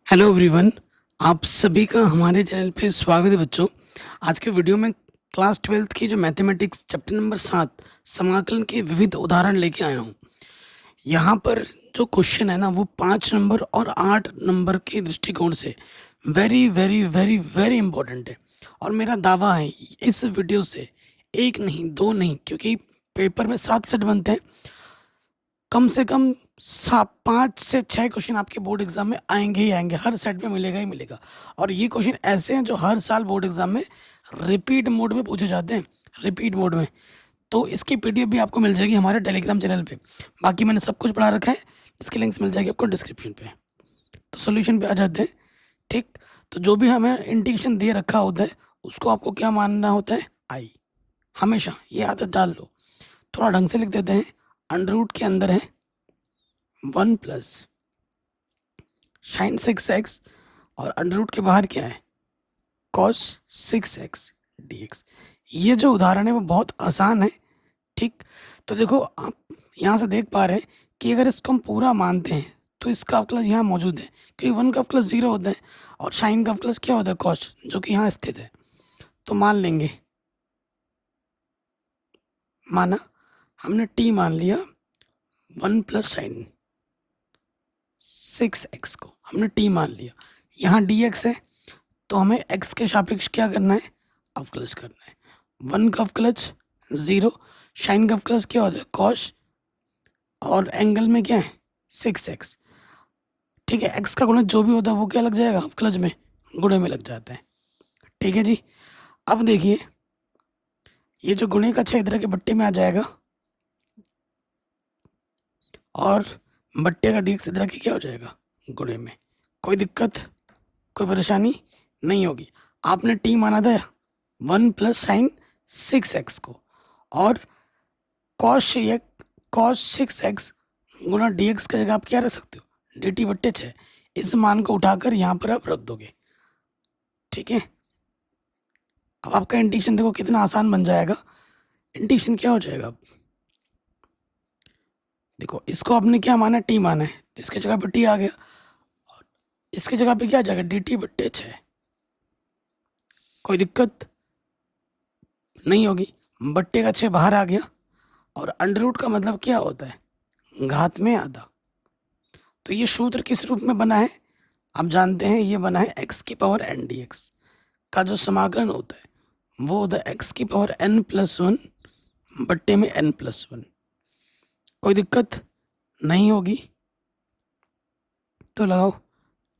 Hello everyone. आप सभी का हमारे चैनल पे स्वागत है बच्चों। आज के वीडियो में क्लास 12th की जो मैथमेटिक्स चैप्टर नंबर 7 समाकलन के विविध उदाहरण लेके आया हूँ। यहाँ पर जो क्वेश्चन है ना वो 5 नंबर और 8 नंबर के दृष्टिकोण से very very very very important है। और मेरा दावा है इस वीडियो से एक नहीं दो नहीं, क्योंकि पेपर में 7 सेट बनते हैं, कम से कम 5 से 6 क्वेश्चन आपके बोर्ड एग्जाम में आएंगे ही आएंगे, हर सेट में मिलेगा ही मिलेगा। और ये क्वेश्चन ऐसे हैं जो हर साल बोर्ड एग्जाम में रिपीट मोड में पूछे जाते हैं, रिपीट मोड में। तो इसकी पीडीएफ भी आपको मिल जाएगी हमारे टेलीग्राम चैनल पे। बाकी मैंने सब कुछ पढ़ा रखा है, इसकी लिंक्स मिल जाएगी आपको डिस्क्रिप्शन पे। तो सोल्यूशन पे आ जाते हैं। ठीक, तो जो भी हमें इंडिकेशन दे रखा होता है उसको आपको क्या मानना होता है, आई। हमेशा ये आदत डाल लो। थोड़ा ढंग से लिख देते हैं। अंडर रूट के अंदर है 1 प्लस साइन 6x, और अंडर रूट के बाहर क्या है, कॉस 6x dx। ये जो उदाहरण है वो बहुत आसान है। ठीक, तो देखो आप यहाँ से देख पा रहे हैं कि अगर इसको हम पूरा मानते हैं तो इसका अवकलज यहाँ मौजूद है, क्योंकि 1 का अवकलज 0 होता है और साइन का अवकलज क्या होता है, कॉस, जो कि यहाँ स्थित है। तो मान लेंगे, माना हमने t मान लिया 1 प्लस साइन 6x को हमने t मान लिया। यहाँ dx है तो हमें x के सापेक्ष क्या करना है, अवकलज करना है। 1 का अवकलज 0, साइन का अवकलज क्या होता है, कॉस, और एंगल में क्या है 6x। ठीक है, x का गुणज जो भी होता है वो क्या लग जाएगा, अवकलज में गुणे में लग जाता है। ठीक है जी। अब देखिए ये जो गुणे का 6 इधर के बट्टे में आ जाएगा और बट्टे का dx इधर के क्या हो जाएगा, गुणे में। कोई दिक्कत, कोई परेशानी नहीं होगी। आपने t माना था 1 प्लस साइन 6x को, और कॉस 6x गुना dx का जगह आप क्या रख सकते हो, dt बट्टे 6। इस मान को उठाकर यहाँ पर आप रख दोगे। ठीक है, अब आपका इंटीग्रेशन देखो कितना आसान बन जाएगा। इंटीग्रेशन क्या हो जाएगा, अब देखो इसको आपने क्या माना, t माना है तो इसके जगह पे t आ गया, और इसके जगह पे क्या आ जाएगा, dt बट्टे 6। कोई दिक्कत नहीं होगी, बट्टे का 6 बाहर आ गया, और अंडर रूट का मतलब क्या होता है, घात में आधा। तो ये सूत्र किस रूप में बना है, आप जानते हैं ये बना है x की पावर n dx का जो समाकलन होता है वो होता है x की पावर n+1 बट्टे में n+1। कोई दिक्कत नहीं होगी, तो लगाओ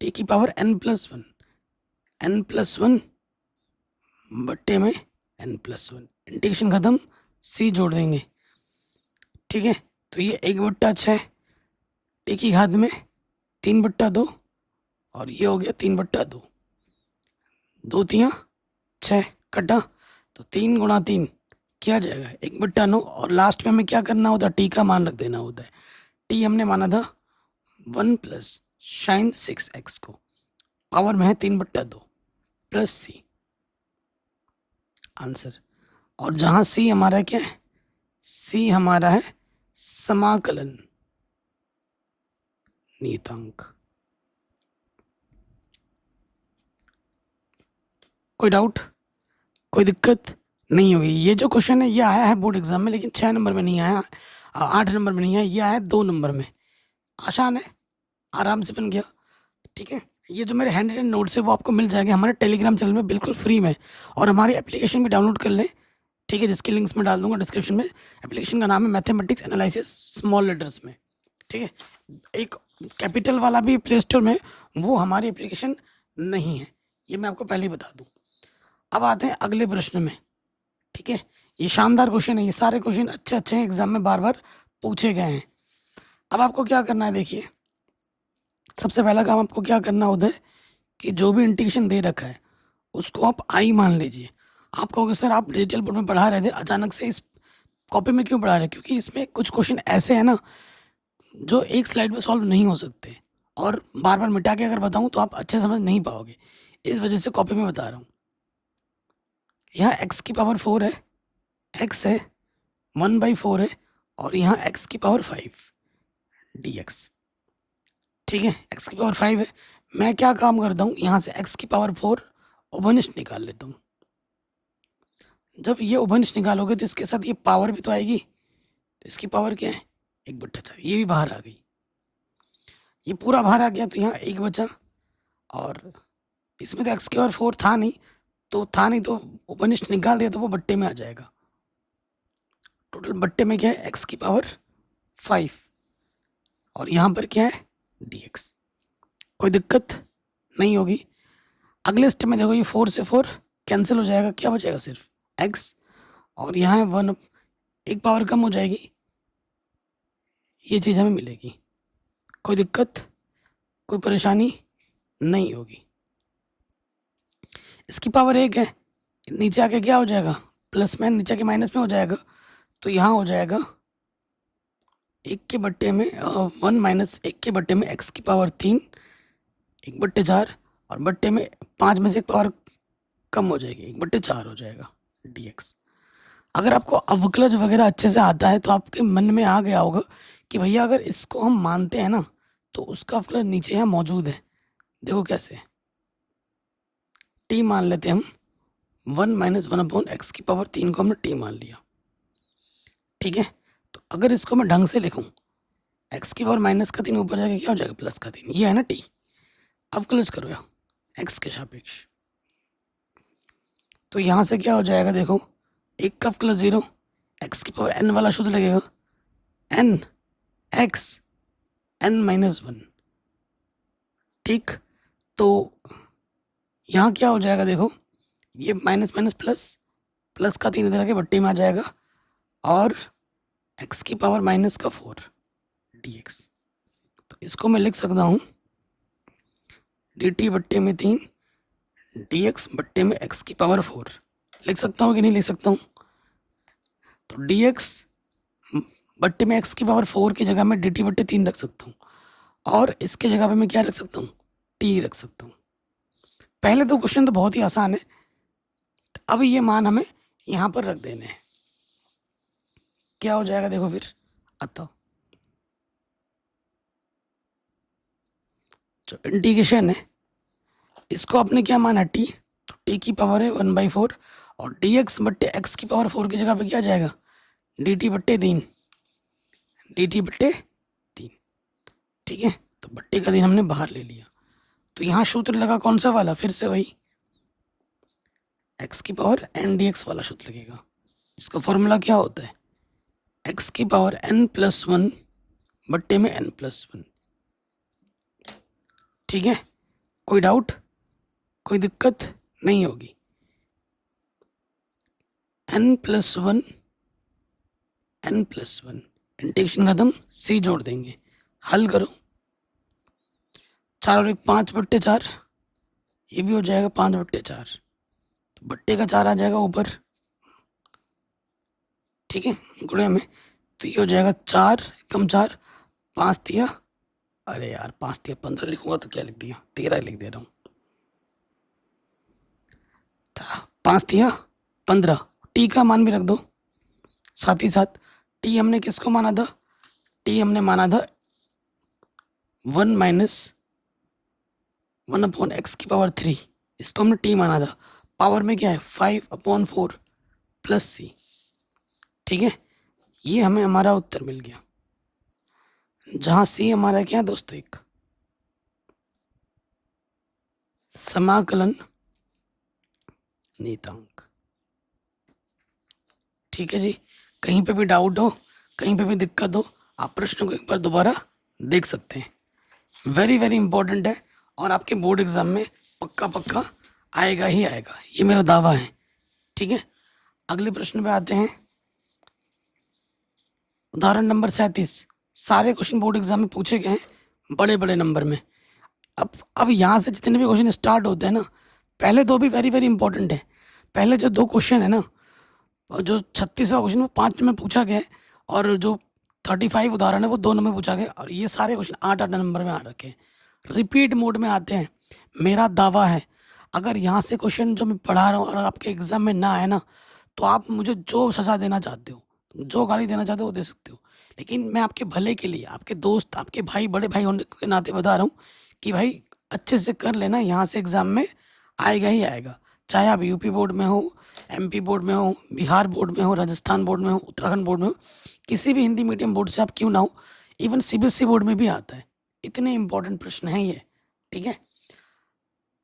t की पावर n+1 बट्टे में n+1। इंटीग्रेशन खत्म, c जोड़ देंगे। ठीक है, तो ये 1/6 t की घात में 3/2, और ये हो गया 3/2, 2 3 6 कटा, तो 3 गुणा 3 क्या जाएगा, 1/9। और लास्ट में हमें क्या करना होता है, टी का मान रख देना होता है। टी हमने माना था 1 प्लस साइन 6x को, पावर में है 3/2 प्लस सी, आंसर। और जहां सी हमारा क्या है, सी हमारा है समाकलन नियतांक। कोई डाउट, कोई दिक्कत नहीं होगी। ये जो क्वेश्चन है ये आया है बोर्ड एग्जाम में, लेकिन 6 नंबर में नहीं आया, 8 नंबर में नहीं आया, ये आया 2 नंबर में। आसान है, आराम से बन गया। ठीक है, ये जो मेरे हैंड रिटन नोट्स है वो आपको मिल जाएंगे हमारे टेलीग्राम चैनल में बिल्कुल फ्री में, और हमारी एप्लीकेशन भी डाउनलोड कर लें। ठीक है, जिसकी लिंक्स मैं डाल दूंगा डिस्क्रिप्शन में। एप्लीकेशन का नाम है मैथमेटिक्स एनालिसिस स्मॉल लेटर्स में। ठीक है, एक कैपिटल वाला भी प्ले स्टोर में, वो हमारी एप्लीकेशन नहीं है, ये मैं आपको पहले ही बता दूँ। अब आते हैं अगले प्रश्न में। ठीक है, ये शानदार क्वेश्चन है, ये सारे क्वेश्चन अच्छे अच्छे एग्जाम में बार बार पूछे गए हैं। अब आपको क्या करना है, देखिए सबसे पहला काम आपको क्या करना होता है कि जो भी इंटीग्रेशन दे रखा है उसको आप आई मान लीजिए। आप कहोगे सर आप डिजिटल बोर्ड में पढ़ा रहे थे, अचानक से इस कॉपी में क्यों पढ़ा रहे, क्योंकि इसमें कुछ क्वेश्चन ऐसे हैं ना जो एक स्लाइड में सॉल्व नहीं हो सकते, और बार बार मिटा के अगर बताऊं तो आप अच्छे समझ नहीं पाओगे, इस वजह से कॉपी में बता रहा हूँ। यहाँ x की पावर 4 है, x है 1/4 है, और यहाँ x की पावर 5 dx। ठीक है, x की पावर 5 है, मैं क्या काम करता हूँ, यहाँ से x की पावर 4 उभयनिष्ठ निकाल लेता हूँ। जब ये उभयनिष्ठ निकालोगे तो इसके साथ ये पावर भी तो आएगी, तो इसकी पावर क्या है 1/4, ये भी बाहर आ गई, ये पूरा बाहर आ गया, तो यहाँ 1 बचा। और इसमें तो x की पावर 4 था नहीं तो उपनिष्ठ निकाल दिया तो वो बट्टे में आ जाएगा। टोटल बट्टे में क्या है x की पावर 5 और यहाँ पर क्या है dx। कोई दिक्कत नहीं होगी। अगले स्टेप में देखो, ये 4 से 4 कैंसिल हो जाएगा, क्या बचेगा सिर्फ x, और यहाँ है 1, एक पावर कम हो जाएगी, ये चीज़ हमें मिलेगी। कोई दिक्कत, कोई परेशानी नहीं होगी। इसकी पावर 1 है, नीचे आके क्या हो जाएगा प्लस में, नीचे आके माइनस में हो जाएगा, तो यहाँ हो जाएगा 1 के बट्टे में 1 माइनस 1 के बट्टे में x की पावर 3 1/4, और बट्टे में 5 में से एक पावर कम हो जाएगी, 1/4 हो जाएगा dx। अगर आपको अवकलज वगैरह अच्छे से आता है तो आपके मन में आ गया होगा कि भैया अगर इसको हम मानते हैं ना तो उसका अवकलज नीचे यहाँ मौजूद है। देखो कैसे, t मान लेते हैं हम 1 माइनस 1/x की पावर 3 को हमने t मान लिया, ठीक है। तो अगर इसको मैं ढंग से लिखूं, x की पावर माइनस का 3 ऊपर जाके क्या हो जाएगा प्लस का 3, ये है ना t। अवकलज करो या x के सापेक्ष, तो यहाँ से क्या हो जाएगा देखो, 1 का अवकलज 0, x की पावर n वाला शुद्ध लगेगा n x n माइनस 1, ठीक। तो यहाँ क्या हो जाएगा देखो, ये माइनस माइनस प्लस, प्लस का 3 इधर आके बट्टे में आ जाएगा, और x की पावर माइनस का 4 dx। तो इसको मैं लिख सकता हूँ dt बट्टे में 3 dx बट्टे में x की पावर 4। लिख सकता हूँ कि नहीं लिख सकता हूँ? तो dx बट्टे में x की पावर 4 की जगह मैं dt बट्टे 3 रख सकता हूँ, और इसके जगह पे मैं क्या रख सकता हूँ t रख सकता हूँ। पहले तो क्वेश्चन तो बहुत ही आसान है, अब ये मान हमें यहाँ पर रख देने हैं। क्या हो जाएगा देखो फिर, अतः जो इंटीग्रेशन है इसको आपने क्या माना t, तो t की पावर है 1/4, और dx बट्टे x की पावर 4 की जगह पे क्या जाएगा dt बट्टे 3, dt बट्टे 3, ठीक है। तो बट्टे का 3 हमने बाहर ले लिया, तो यहाँ सूत्र लगा कौन सा वाला, फिर से वही x की पावर n dx वाला सूत्र लगेगा, जिसका फॉर्मूला क्या होता है x की पावर n+1 बट्टे में n+1, ठीक है। कोई डाउट, कोई दिक्कत नहीं होगी। n+1 n+1 इंटीग्रेशन खत्म, c जोड़ देंगे, हल करो, 4 और 1 5/4, ये भी हो जाएगा 5/4, तो बट्टे का 4 आ जाएगा ऊपर, ठीक है गुणे में, तो ये हो जाएगा 4 कम 4 5 दिया, अरे यार 5 दिया 15 लिखूंगा तो क्या लिख दिया 13 लिख दे रहा हूँ, 5 दिया 15, टी का मान भी रख दो साथ ही साथ। टी हमने किसको माना था, टी हमने माना था 1 माइनस 1/x की पावर 3, इसको हमने टी माना था। पावर में क्या है 5/4 प्लस c, ठीक है। ये हमें हमारा उत्तर मिल गया, जहां c हमारा क्या है दोस्तों एक समाकलन नियतांक, ठीक है जी। कहीं पे भी डाउट हो, कहीं पे भी दिक्कत हो, आप प्रश्न को एक बार दोबारा देख सकते हैं। वेरी वेरी इंपॉर्टेंट है, और आपके बोर्ड एग्जाम में पक्का पक्का आएगा ही आएगा, ये मेरा दावा है, ठीक है। अगले प्रश्न पे आते हैं, उदाहरण नंबर 37। सारे क्वेश्चन बोर्ड एग्जाम में पूछे गए हैं बड़े बड़े नंबर में। अब यहाँ से जितने भी क्वेश्चन स्टार्ट होते हैं ना, पहले दो भी वेरी वेरी इंपॉर्टेंट है। पहले जो 2 क्वेश्चन है ना, और जो 36वां क्वेश्चन वो 5 में पूछा गया है, और जो 35 उदाहरण है वो 2 नंबर में पूछा गया, और ये सारे क्वेश्चन 8-8 नंबर में आ रखे हैं, रिपीट मोड में आते हैं। मेरा दावा है अगर यहाँ से क्वेश्चन जो मैं पढ़ा रहा हूँ और आपके एग्जाम में ना आए ना, तो आप मुझे जो सजा देना चाहते हो, जो गाली देना चाहते हो वो दे सकते हो, लेकिन मैं आपके भले के लिए, आपके दोस्त, आपके भाई, बड़े भाई होने के नाते बता रहा हूँ कि भाई अच्छे से कर लेना, यहाँ से एग्ज़ाम में आएगा ही आएगा। चाहे आप यूपी बोर्ड में हो, एमपी बोर्ड में हो, बिहार बोर्ड में हो, राजस्थान बोर्ड में हो, उत्तराखंड बोर्ड में हो, किसी भी हिंदी मीडियम बोर्ड से आप क्यों ना हो, इवन सीबीएसई बोर्ड में भी आता है। इतने इंपॉर्टेंट प्रश्न हैं ये, ठीक है।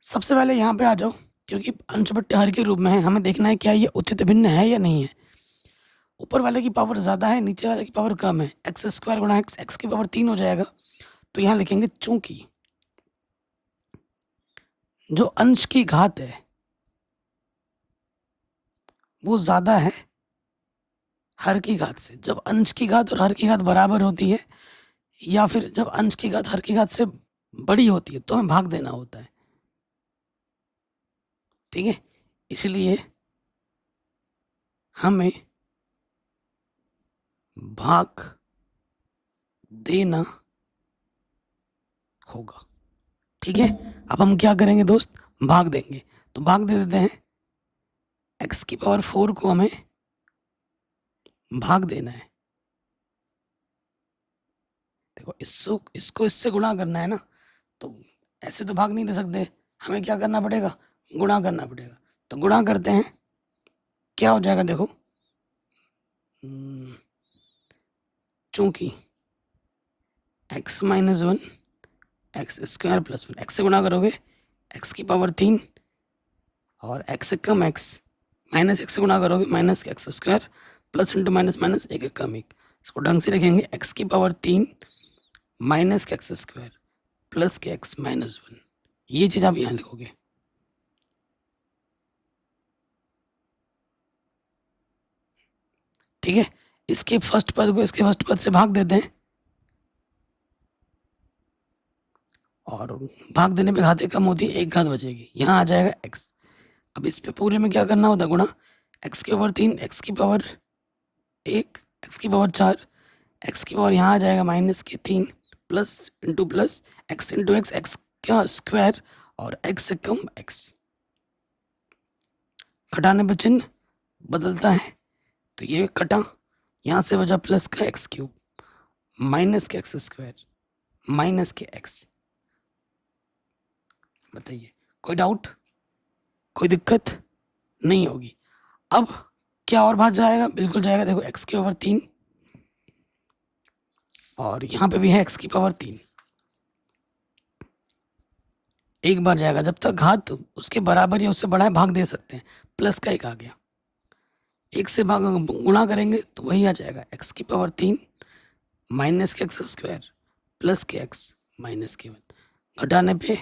सबसे पहले यहाँ पे आ जाओ, क्योंकि अंश बट्टे हर के रूप में है, हमें देखना है क्या ये उचित भिन्न है या नहीं है। ऊपर वाले की पावर ज़्यादा है, नीचे वाले की पावर कम है, एक्स स्क्वायर गुणा एक्स, एक्स की पावर 3 हो जाएगा। तो यहाँ लिखेंगे चूंकि जो अंश की घात है वो ज़्यादा है हर की घात से। जब अंश की घात और हर की घात बराबर होती है, या फिर जब अंश की घात हर की घात से बड़ी होती है, तो हमें भाग देना होता है, ठीक है। इसलिए हमें भाग देना होगा, ठीक है। अब हम क्या करेंगे दोस्त, भाग देंगे। तो भाग दे देते हैं, एक्स की पावर 4 को हमें भाग देना है। देखो इसको इससे गुणा करना है ना, तो ऐसे तो भाग नहीं दे सकते, हमें क्या करना पड़ेगा, गुणा करना पड़ेगा। तो गुणा करते हैं, क्या हो जाएगा देखो, चूंकि x minus 1 x square plus 1, x से गुणा करोगे x की पावर 3, और x से कम x माइनस एक्स से गुणा करोगे minus x square, plus into minus minus, एक एक कम एक। इसको ढंग से लिखेंगे, x की पावर 3 माइनस के एक्स स्क्वायर प्लस के एक्स माइनस 1। ये चीज़ आप यहाँ लिखोगे, ठीक है। इसके फर्स्ट पद को इसके फर्स्ट पद से भाग देते हैं, और भाग देने पे घातें कम होती है, एक घात बचेगी, यहाँ आ जाएगा x। अब इस पे पूरे में क्या करना होता है, गुणा, x की पावर 3, x की पावर 1, x की पावर 4, x की पावर यहाँ आ जाएगा माइनस के 3, plus into plus, x into x, x का स्क्वायर, और x से कम x। घटाने पे चिन्ह बदलता है, तो ये कटा, यहाँ से बचा प्लस का एक्स क्यूब माइनस के एक्स स्क्वायर माइनस के एक्स। बताइए, कोई डाउट, कोई दिक्कत नहीं होगी। अब क्या और भाग जाएगा, बिल्कुल जाएगा। देखो x की पावर 3, और यहाँ पे भी है x की पावर 3, एक बार जाएगा। जब तक घात उसके बराबर या उससे बड़ा है भाग दे सकते हैं। प्लस का एक आ गया, एक से भाग गुणा करेंगे तो वही आ जाएगा, x की पावर 3 माइनस के एक्स स्क्वायर प्लस के एक्स माइनस के 1। घटाने पे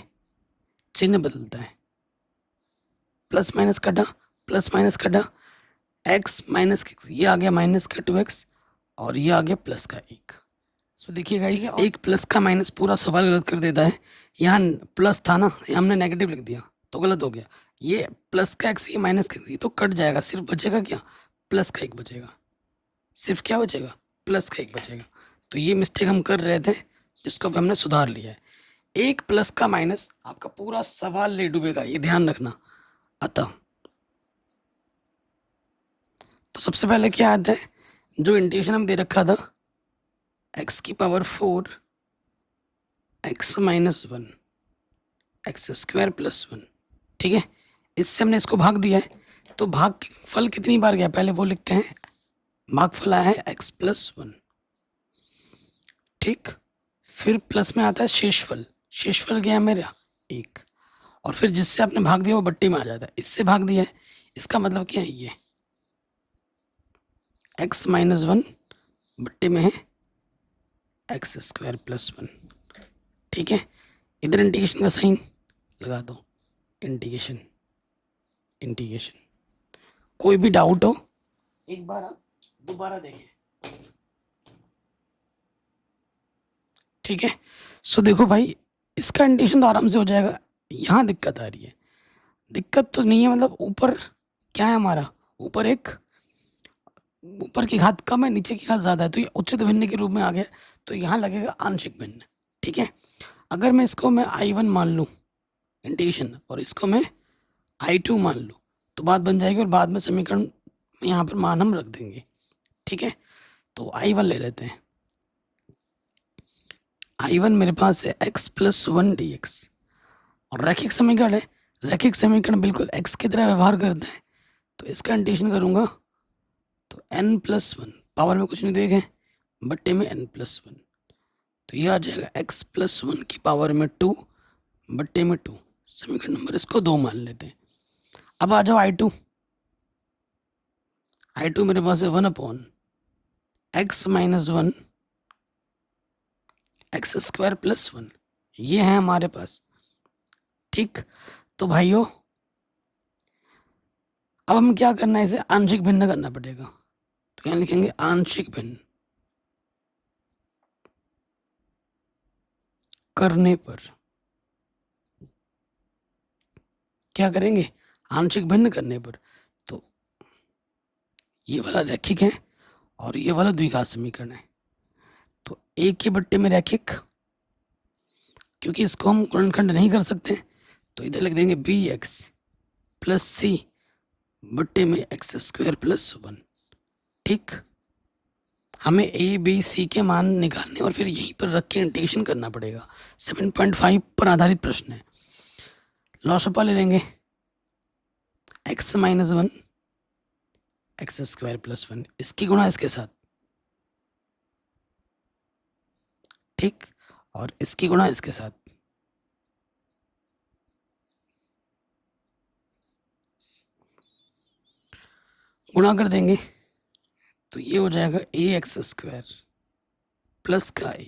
चिन्ह बदलता है, प्लस माइनस कटा, प्लस माइनस कटा, x माइनस के एक्स, ये आ गया माइनस का 2x, और ये आ गया प्लस का 1। सो देखिएगा, इस एक प्लस का माइनस पूरा सवाल गलत कर देता है। यहाँ प्लस था ना, हमने नेगेटिव लिख दिया तो गलत हो गया। ये प्लस का एक्स, ये माइनस का एक्स, ये तो कट जाएगा, सिर्फ बचेगा क्या, प्लस का 1 बचेगा। सिर्फ क्या बचेगा, प्लस का 1 बचेगा। तो ये मिस्टेक हम कर रहे थे, जिसको अब हमने सुधार लिया है। एक प्लस का माइनस आपका पूरा सवाल ले डूबेगा, ये ध्यान रखना। अतः तो सबसे पहले क्या आता है, जो इंटीग्रेशन हम दे रखा था, x की power 4 x minus 1 x square plus 1, ठीक है। इससे हमने इसको भाग दिया है, तो भाग फल कितनी बार गया पहले वो लिखते हैं। भागफल आया है x प्लस 1, ठीक। फिर प्लस में आता है शेषफल, शेषफल गया मेरा 1, और फिर जिससे आपने भाग दिया वो बट्टी में आ जाता है। इससे भाग दिया है, इसका मतलब क्या है, ये x माइनस 1 बट्टी में है एक्स स्क्वायर प्लस 1, ठीक है। इधर इंटीग्रेशन का साइन लगा दो, इंटीग्रेशन इंटीग्रेशन। कोई भी डाउट हो एक बार आप दोबारा देखें, ठीक है। सो देखो भाई, इसका इंटीग्रेशन तो आराम से हो जाएगा। यहाँ दिक्कत आ रही है, दिक्कत तो नहीं है, मतलब ऊपर क्या है हमारा, ऊपर एक, ऊपर की घात कम है, नीचे की घात ज़्यादा है, तो ये उच्चित भिन्न के रूप में आ गया, तो यहाँ लगेगा आंशिक भिन्न, ठीक है। अगर मैं इसको मैं I1 मान लूँ इंटीग्रेशन, और इसको मैं I2 मान लूँ, तो बात बन जाएगी, और बाद में समीकरण में यहाँ पर मान हम रख देंगे, ठीक है। तो I1 ले लेते हैं, I1 मेरे पास है x प्लस 1 dx, और रैखिक समीकरण है, रैखिक समीकरण बिल्कुल x की तरह व्यवहार करते हैं, तो इसका इंटीग्रेशन करूँगा तो n+1 पावर में कुछ नहीं देखे बट्टे में n+1, तो ये आ जाएगा x+1 की पावर में 2 बट्टे में 2। समीकरण नंबर इसको 2 मान लेते हैं। अब आ जाओ I2 मेरे पास है 1/x-1 x² + 1, ये है हमारे पास। ठीक, तो भाइयों अब हम क्या करना है, इसे आंशिक भिन्न करना पड़ेगा, तो यहाँ लिखेंगे आंशिक भिन्न करने पर क्या करेंगे, आंशिक भिन्न करने पर, तो ये वाला रैखिक है और ये वाला द्विघात समीकरण है, तो एक के बट्टे में रैखिक, क्योंकि इसको हम गुणनखंड नहीं कर सकते तो इधर लिख देंगे bx + c बट्टे में x² + 1। ठीक, हमें a b c के मान निकालने और फिर यहीं पर रख के इंटीग्रेशन करना पड़ेगा। 7.5 पर आधारित प्रश्न है। लॉसपा ले लेंगे x-1 x² + 1, इसकी गुणा इसके साथ, ठीक, और इसकी गुणा इसके साथ, गुणा कर देंगे तो ये हो जाएगा ax² प्लस का a,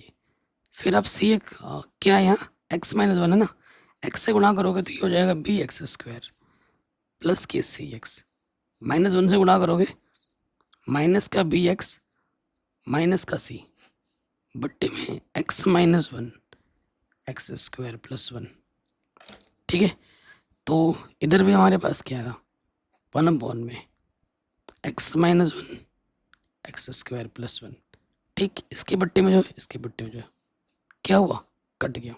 फिर अब c क्या है यहाँ x-1 है ना, x से गुणा करोगे तो ये हो जाएगा bx² प्लस के cx, -1 से गुणा करोगे माइनस का bx माइनस का c बट्टे में x-1 x² + 1। ठीक है, तो इधर भी हमारे पास क्या था 1/में x-1 x² + 1। ठीक, इसके बट्टे में जो इसके बट्टे में जो क्या हुआ, कट गया।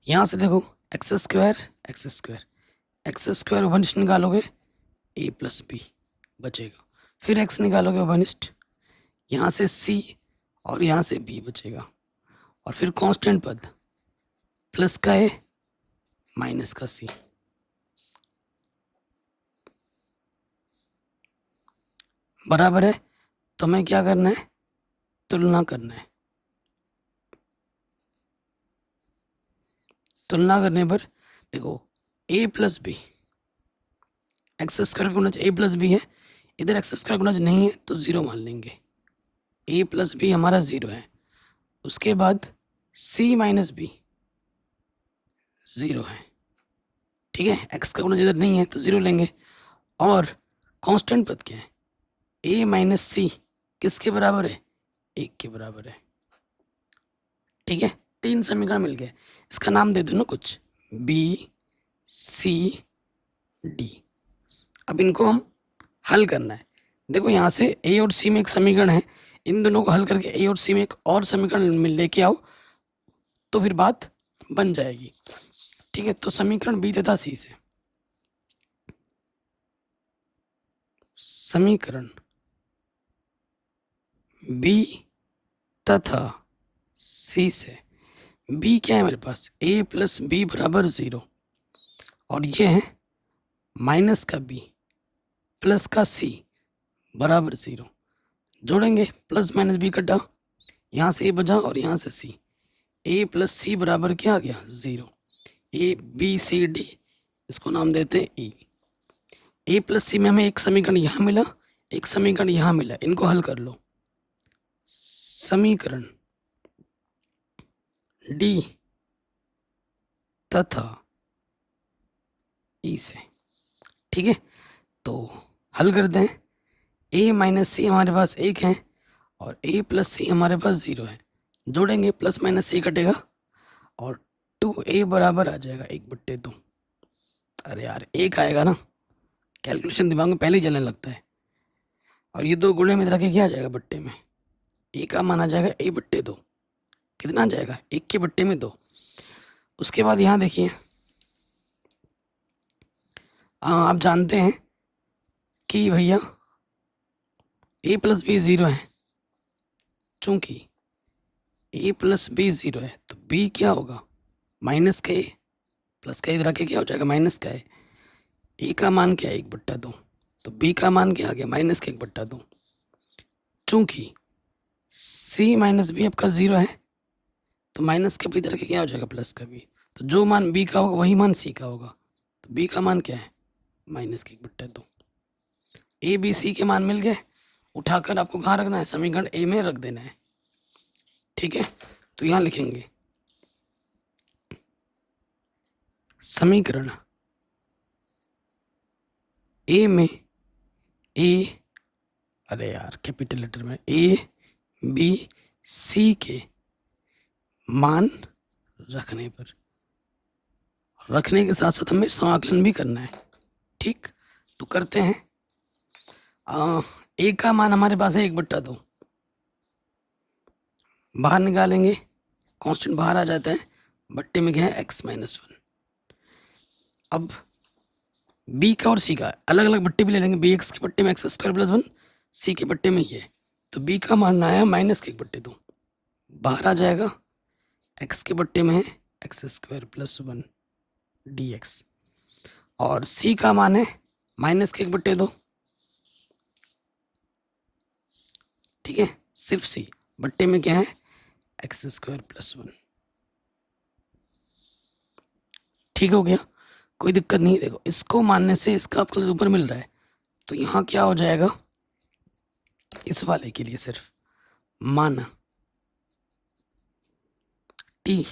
यहाँ से देखो x² उभयनिष्ठ निकालोगे a + b बचेगा, फिर x निकालोगे उभयनिष्ठ, यहाँ से c और यहाँ से b बचेगा, और फिर कांस्टेंट पद प्लस का a माइनस का c, बराबर है। तो हमें क्या करना है, तुलना करना है। तुलना करने पर देखो a + b, x² गुणज a + b है, इधर x² गुणज नहीं है तो 0 मान लेंगे, a + b हमारा 0 है। उसके बाद c - b 0 है, ठीक है, x का गुणज इधर नहीं है तो 0 लेंगे। और कांस्टेंट पद क्या है, a - c किसके बराबर है, 1 के बराबर है। ठीक है, 3 समीकरण मिल गए, इसका नाम दे दो ना कुछ b c d। अब इनको हम हल करना है। देखो यहाँ से a और c में एक समीकरण है, इन दोनों को हल करके a और c में एक और समीकरण में लेके आओ तो फिर बात बन जाएगी। ठीक है, तो समीकरण b तथा c से, समीकरण b तथा c से, b क्या है मेरे पास, a + b = 0, और ये है माइनस का b प्लस का c बराबर 0। जोड़ेंगे, प्लस माइनस b कटा, यहाँ से a बचा और यहाँ से c, a + c बराबर क्या आ गया 0। a b c d इसको नाम देते हैं e। a + c में हमें एक समीकरण यहाँ मिला, एक समीकरण यहाँ मिला, इनको हल कर लो। समीकरण d तथा e से, ठीक है, तो हल करते हैं। a - c हमारे पास 1 है और a + c हमारे पास 0 है। जोड़ेंगे, प्लस माइनस c कटेगा और 2a बराबर आ जाएगा 1/2। अरे यार 1 आएगा ना, कैलकुलेशन दिमाग में पहले ही चलने लगता है। और ये 2 गुणे में रखे क्या आ जाएगा बट्टे में, a का मान आ जाएगा a/2। कितना आ जाएगा, 1 के बट्टे में 2। उसके बाद यहाँ देखिए, आप जानते हैं कि भैया a + b 0 है, चूंकि a + b 0 है तो b क्या होगा माइनस का ए प्लस का इधर आके क्या हो जाएगा, माइनस का है। ए का मान क्या है, 1/2, तो बी का मान क्या आ गया, माइनस का 1/2। चूंकि सी माइनस बी आपका 0 है, तो माइनस का भी इधर के क्या हो जाएगा, प्लस का भी। तो जो मान बी का होगा वही मान सी का होगा। तो बी का मान क्या है, माइनस का 1/2। ए बी सी के मान मिल गए। उठाकर आपको कहाँ रखना है, समीकरण ए में रख देना है। ठीक है, तो यहाँ लिखेंगे समीकरण ए में ए, अरे यार कैपिटल लेटर में, ए बी सी के मान रखने पर, रखने के साथ साथ हमें समाकलन भी करना है। ठीक, तो करते हैं। ए का मान हमारे पास है 1/2, बाहर निकालेंगे, कांस्टेंट बाहर आ जाता है, बट्टे में क्या है, x-1। अब बी का और सी का अलग अलग बट्टे भी ले लेंगे, बी एक्स के बट्टे में x² + 1, सी के बट्टे में ये। तो बी का मान आया -1/2, बाहर आ जाएगा, x के बट्टे में है x² + 1 dx, और सी का मान है -1/2। ठीक है, सिर्फ सी, बट्टे में क्या है, x² + 1। ठीक हो गया, कोई दिक्कत नहीं। देखो इसको मानने से इसका आपको ऊपर मिल रहा है, तो यहाँ क्या हो जाएगा, इस वाले के लिए सिर्फ माना t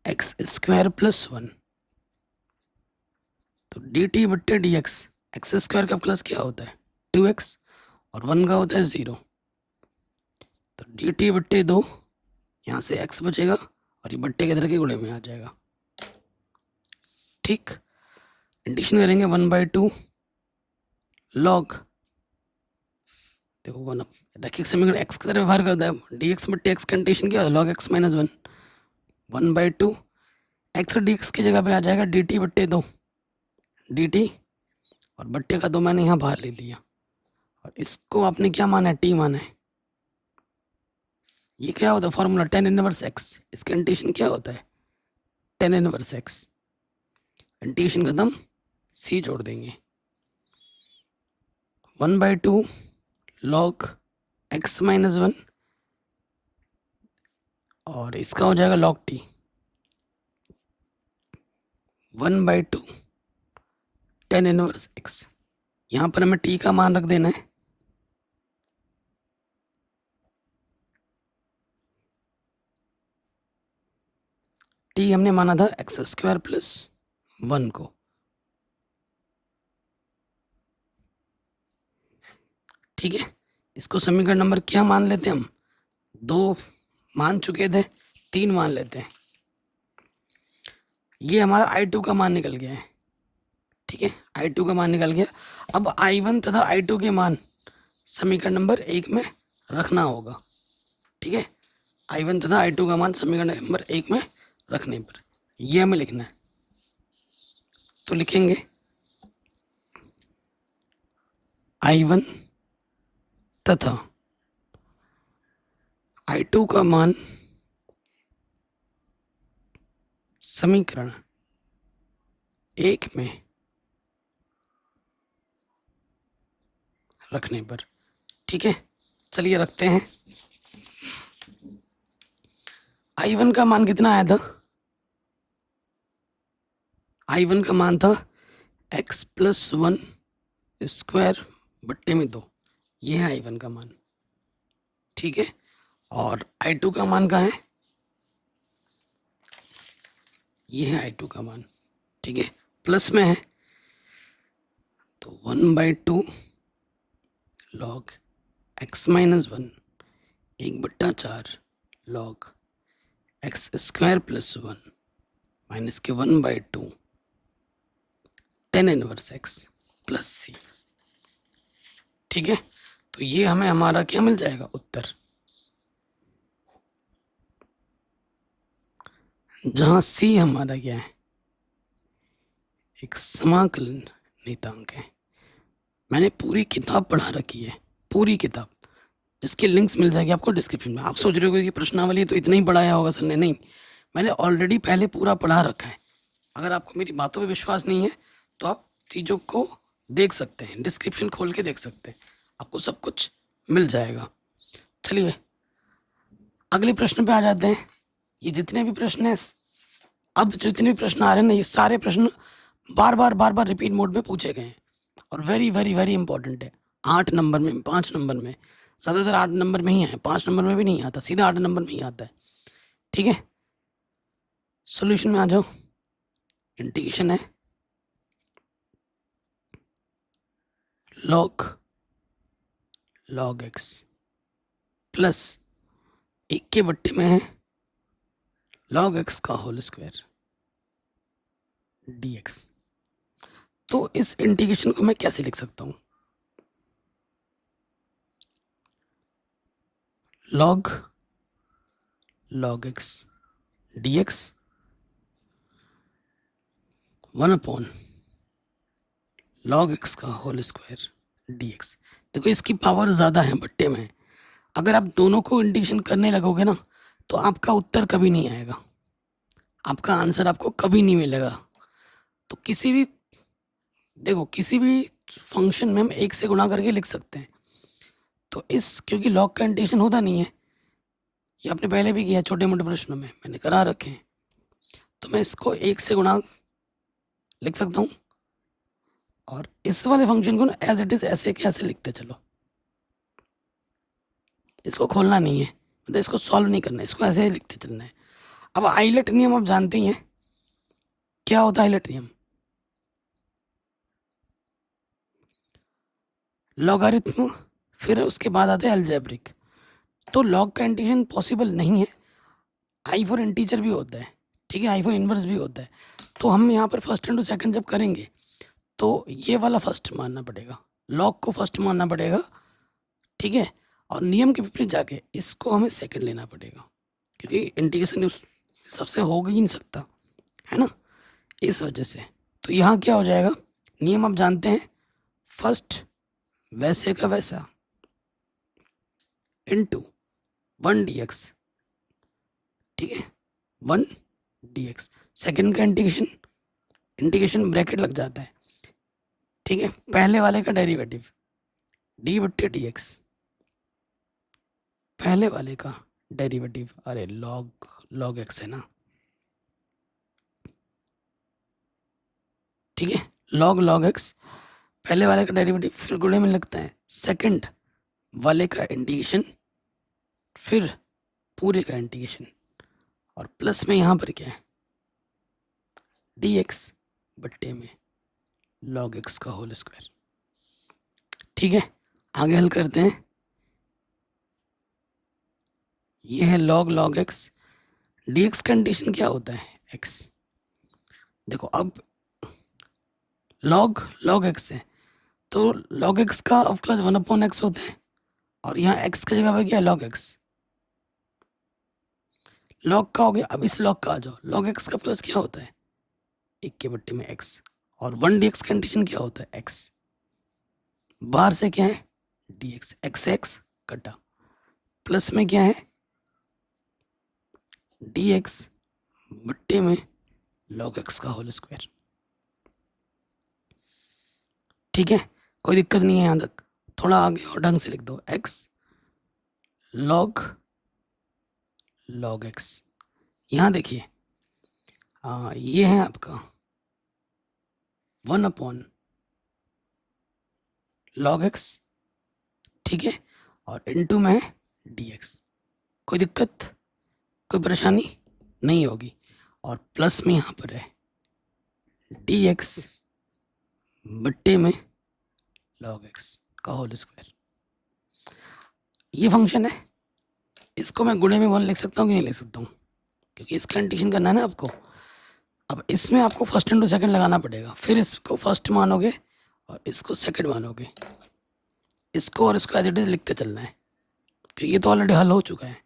x² + 1, तो dt/dx, x² का प्लस क्या होता है, 2x, और 1 का होता है 0, तो dt/2, यहाँ से x बचेगा और ये बट्टे के इधर के गुणे में आ जाएगा। ठीक, इंटीग्रेशन करेंगे 1/2 log, देखो 1 रैखिक समीकरण x की तरफ व्यवहार करता है, dx/x का इंटीग्रेशन क्या होता है, log x-1, 1/2 x और dx की जगह पे आ जाएगा dt/2 dt, और बट्टे का 2 मैंने यहाँ बाहर ले लिया, और इसको आपने क्या माना है, t माना है। ये क्या होता है फॉर्मूला, tan 1x, इसका इंटीग्रेशन क्या होता है, tan 1x। इंटीग्रेशन खत्म, c जोड़ देंगे, 1/2 log x-1, और इसका हो जाएगा log t, 1/2 tan 1x। यहाँ पर हमें t का मान रख देना है, t हमने माना था x² + 1 को। ठीक है, इसको समीकरण नंबर क्या मान लेते हैं हम, 2 मान चुके थे, 3 मान लेते हैं। ये हमारा I2 का मान निकल गया है। ठीक है, I2 का मान निकल गया। अब I1 तथा I2 के मान समीकरण नंबर 1 में रखना होगा। ठीक है, I1 तथा I2 का मान समीकरण नंबर 1 में रखने पर ये हमें लिखना है। तो लिखेंगे I1 तथा I2 का मान समीकरण 1 में रखने पर। ठीक है, चलिए रखते हैं। I1 का मान कितना आया था, I1 का मान था x+1² बट्टे में 2, ये है I1 का मान। ठीक है, और I2 का मान कहाँ है, ये है I2 का मान। ठीक है, प्लस में है, तो 1/2 log x-1, 1/4 log x² + 1 minus के 1/2 tan 1x प्लस c। ठीक है, तो ये हमें हमारा क्या मिल जाएगा, उत्तर, जहां c हमारा क्या है, एक समाकलन नियतांक है। मैंने पूरी किताब पढ़ा रखी है, पूरी किताब, जिसकी लिंक्स मिल जाएगी आपको डिस्क्रिप्शन में। आप सोच रहे हो कि प्रश्नावली तो इतना ही पढ़ाया होगा सर ने, नहीं, मैंने ऑलरेडी पहले पूरा पढ़ा रखा है। अगर आपको मेरी बातों पे विश्वास नहीं है तो आप चीज़ों को देख सकते हैं, डिस्क्रिप्शन खोल के देख सकते हैं, आपको सब कुछ मिल जाएगा। चलिए अगले प्रश्न पे आ जाते हैं। ये जितने भी प्रश्न हैं, अब जितने भी प्रश्न आ रहे हैं ना, ये सारे प्रश्न बार बार रिपीट मोड में पूछे गए हैं और वेरी वेरी वेरी इंपॉर्टेंट है। 8 नंबर में, 5 नंबर में, ज़्यादातर 8 नंबर में ही है, 5 नंबर में भी नहीं आता, सीधा 8 नंबर में ही आता है। ठीक है, सॉल्यूशन में आ जाओ। इंटीग्रेशन है log x प्लस 1 के बट्टे में है log x का होल स्क्वायर dx। तो इस इंटीग्रेशन को मैं कैसे लिख सकता हूँ? log x dx 1/log x का होल स्क्वायर dx। देखो इसकी पावर ज़्यादा है, बट्टे में है। अगर आप दोनों को इंटीग्रेशन करने लगोगे ना तो आपका उत्तर कभी नहीं आएगा, आपका आंसर आपको कभी नहीं मिलेगा। तो किसी भी, देखो किसी भी फंक्शन में हम 1 से गुणा करके लिख सकते हैं। तो इस, क्योंकि लॉग का इंटीग्रेशन होता नहीं है, ये आपने पहले भी किया छोटे मोटे प्रश्नों में, मैंने करा रखे हैं, तो मैं इसको 1 से गुणा लिख सकता हूँ और इस वाले फंक्शन को ना एज इट इज ऐसे के ऐसे लिखते चलो। इसको खोलना नहीं है, मतलब इसको सॉल्व नहीं करना है, इसको ऐसे ही लिखते चलना है। अब आइलेट नियम आप जानते ही हैं, क्या होता है आइलेट नियम? लॉगरिथम, फिर उसके बाद आता है अलजेब्रिक। तो लॉग का इंटीग्रेशन पॉसिबल नहीं है, आई फॉर इंटीजर भी होता है, ठीक है, आई फॉर इनवर्स भी होता है। तो हम यहाँ पर फर्स्ट इंटू सेकंड जब करेंगे तो ये वाला फर्स्ट मानना पड़ेगा, लॉग को फर्स्ट मानना पड़ेगा, ठीक है। और नियम के विपरीत जाके इसको हमें सेकंड लेना पड़ेगा, क्योंकि इंटीग्रेशन उस हिसाब से हो ही नहीं सकता, है ना, इस वजह से। तो यहाँ क्या हो जाएगा, नियम आप जानते हैं, फर्स्ट वैसे का वैसा इंटू 1 dx, ठीक है, 1 dx। सेकंड का इंटीग्रेशन, इंटीग्रेशन ब्रैकेट लग जाता है, ठीक है, पहले वाले का डेरिवेटिव d/dx, पहले वाले का डेरिवेटिव, अरे log x है ना, ठीक है, log x पहले वाले का डेरिवेटिव, फिर गुणे में लगता है सेकंड वाले का इंटीग्रेशन, फिर पूरे का इंटीग्रेशन, और प्लस में यहाँ पर क्या है, dx बट्टे में log x का होल स्क्वायर। ठीक है, आगे हल करते हैं। ये है log x, dx कंडीशन क्या होता है, x। देखो अब log x है तो log x का अवकलज 1/x होता है, और यहाँ x की जगह पे क्या है, log x, log का हो गया। अब इस log का आ जाओ, log x का प्लस क्या होता है, 1 के बट्टे में x, और 1 dx कंडीशन क्या होता है, x, बाहर से क्या है dx, x कटा, प्लस में क्या है dx बट्टे में log x का होल स्क्वायर। ठीक है, कोई दिक्कत नहीं है यहाँ तक, थोड़ा आगे और ढंग से लिख दो, x log x। यहाँ देखिए, ये है आपका 1/log x, ठीक है, और इनटू में है dx। कोई दिक्कत, कोई परेशानी नहीं होगी। और प्लस में यहाँ पर है dx बट्टे में log x का होल स्क्वायर। ये फंक्शन है, इसको मैं गुणे में 1 लिख सकता हूँ कि नहीं लिख सकता हूँ, क्योंकि इसका इंटीग्रेशन करना है ना आपको। अब इसमें आपको फर्स्ट इंटू सेकंड लगाना पड़ेगा, फिर इसको फर्स्ट मानोगे और इसको सेकंड मानोगे, इसको और इसको एज इट इज लिखते चलना है, क्योंकि ये तो ऑलरेडी हल हो चुका है।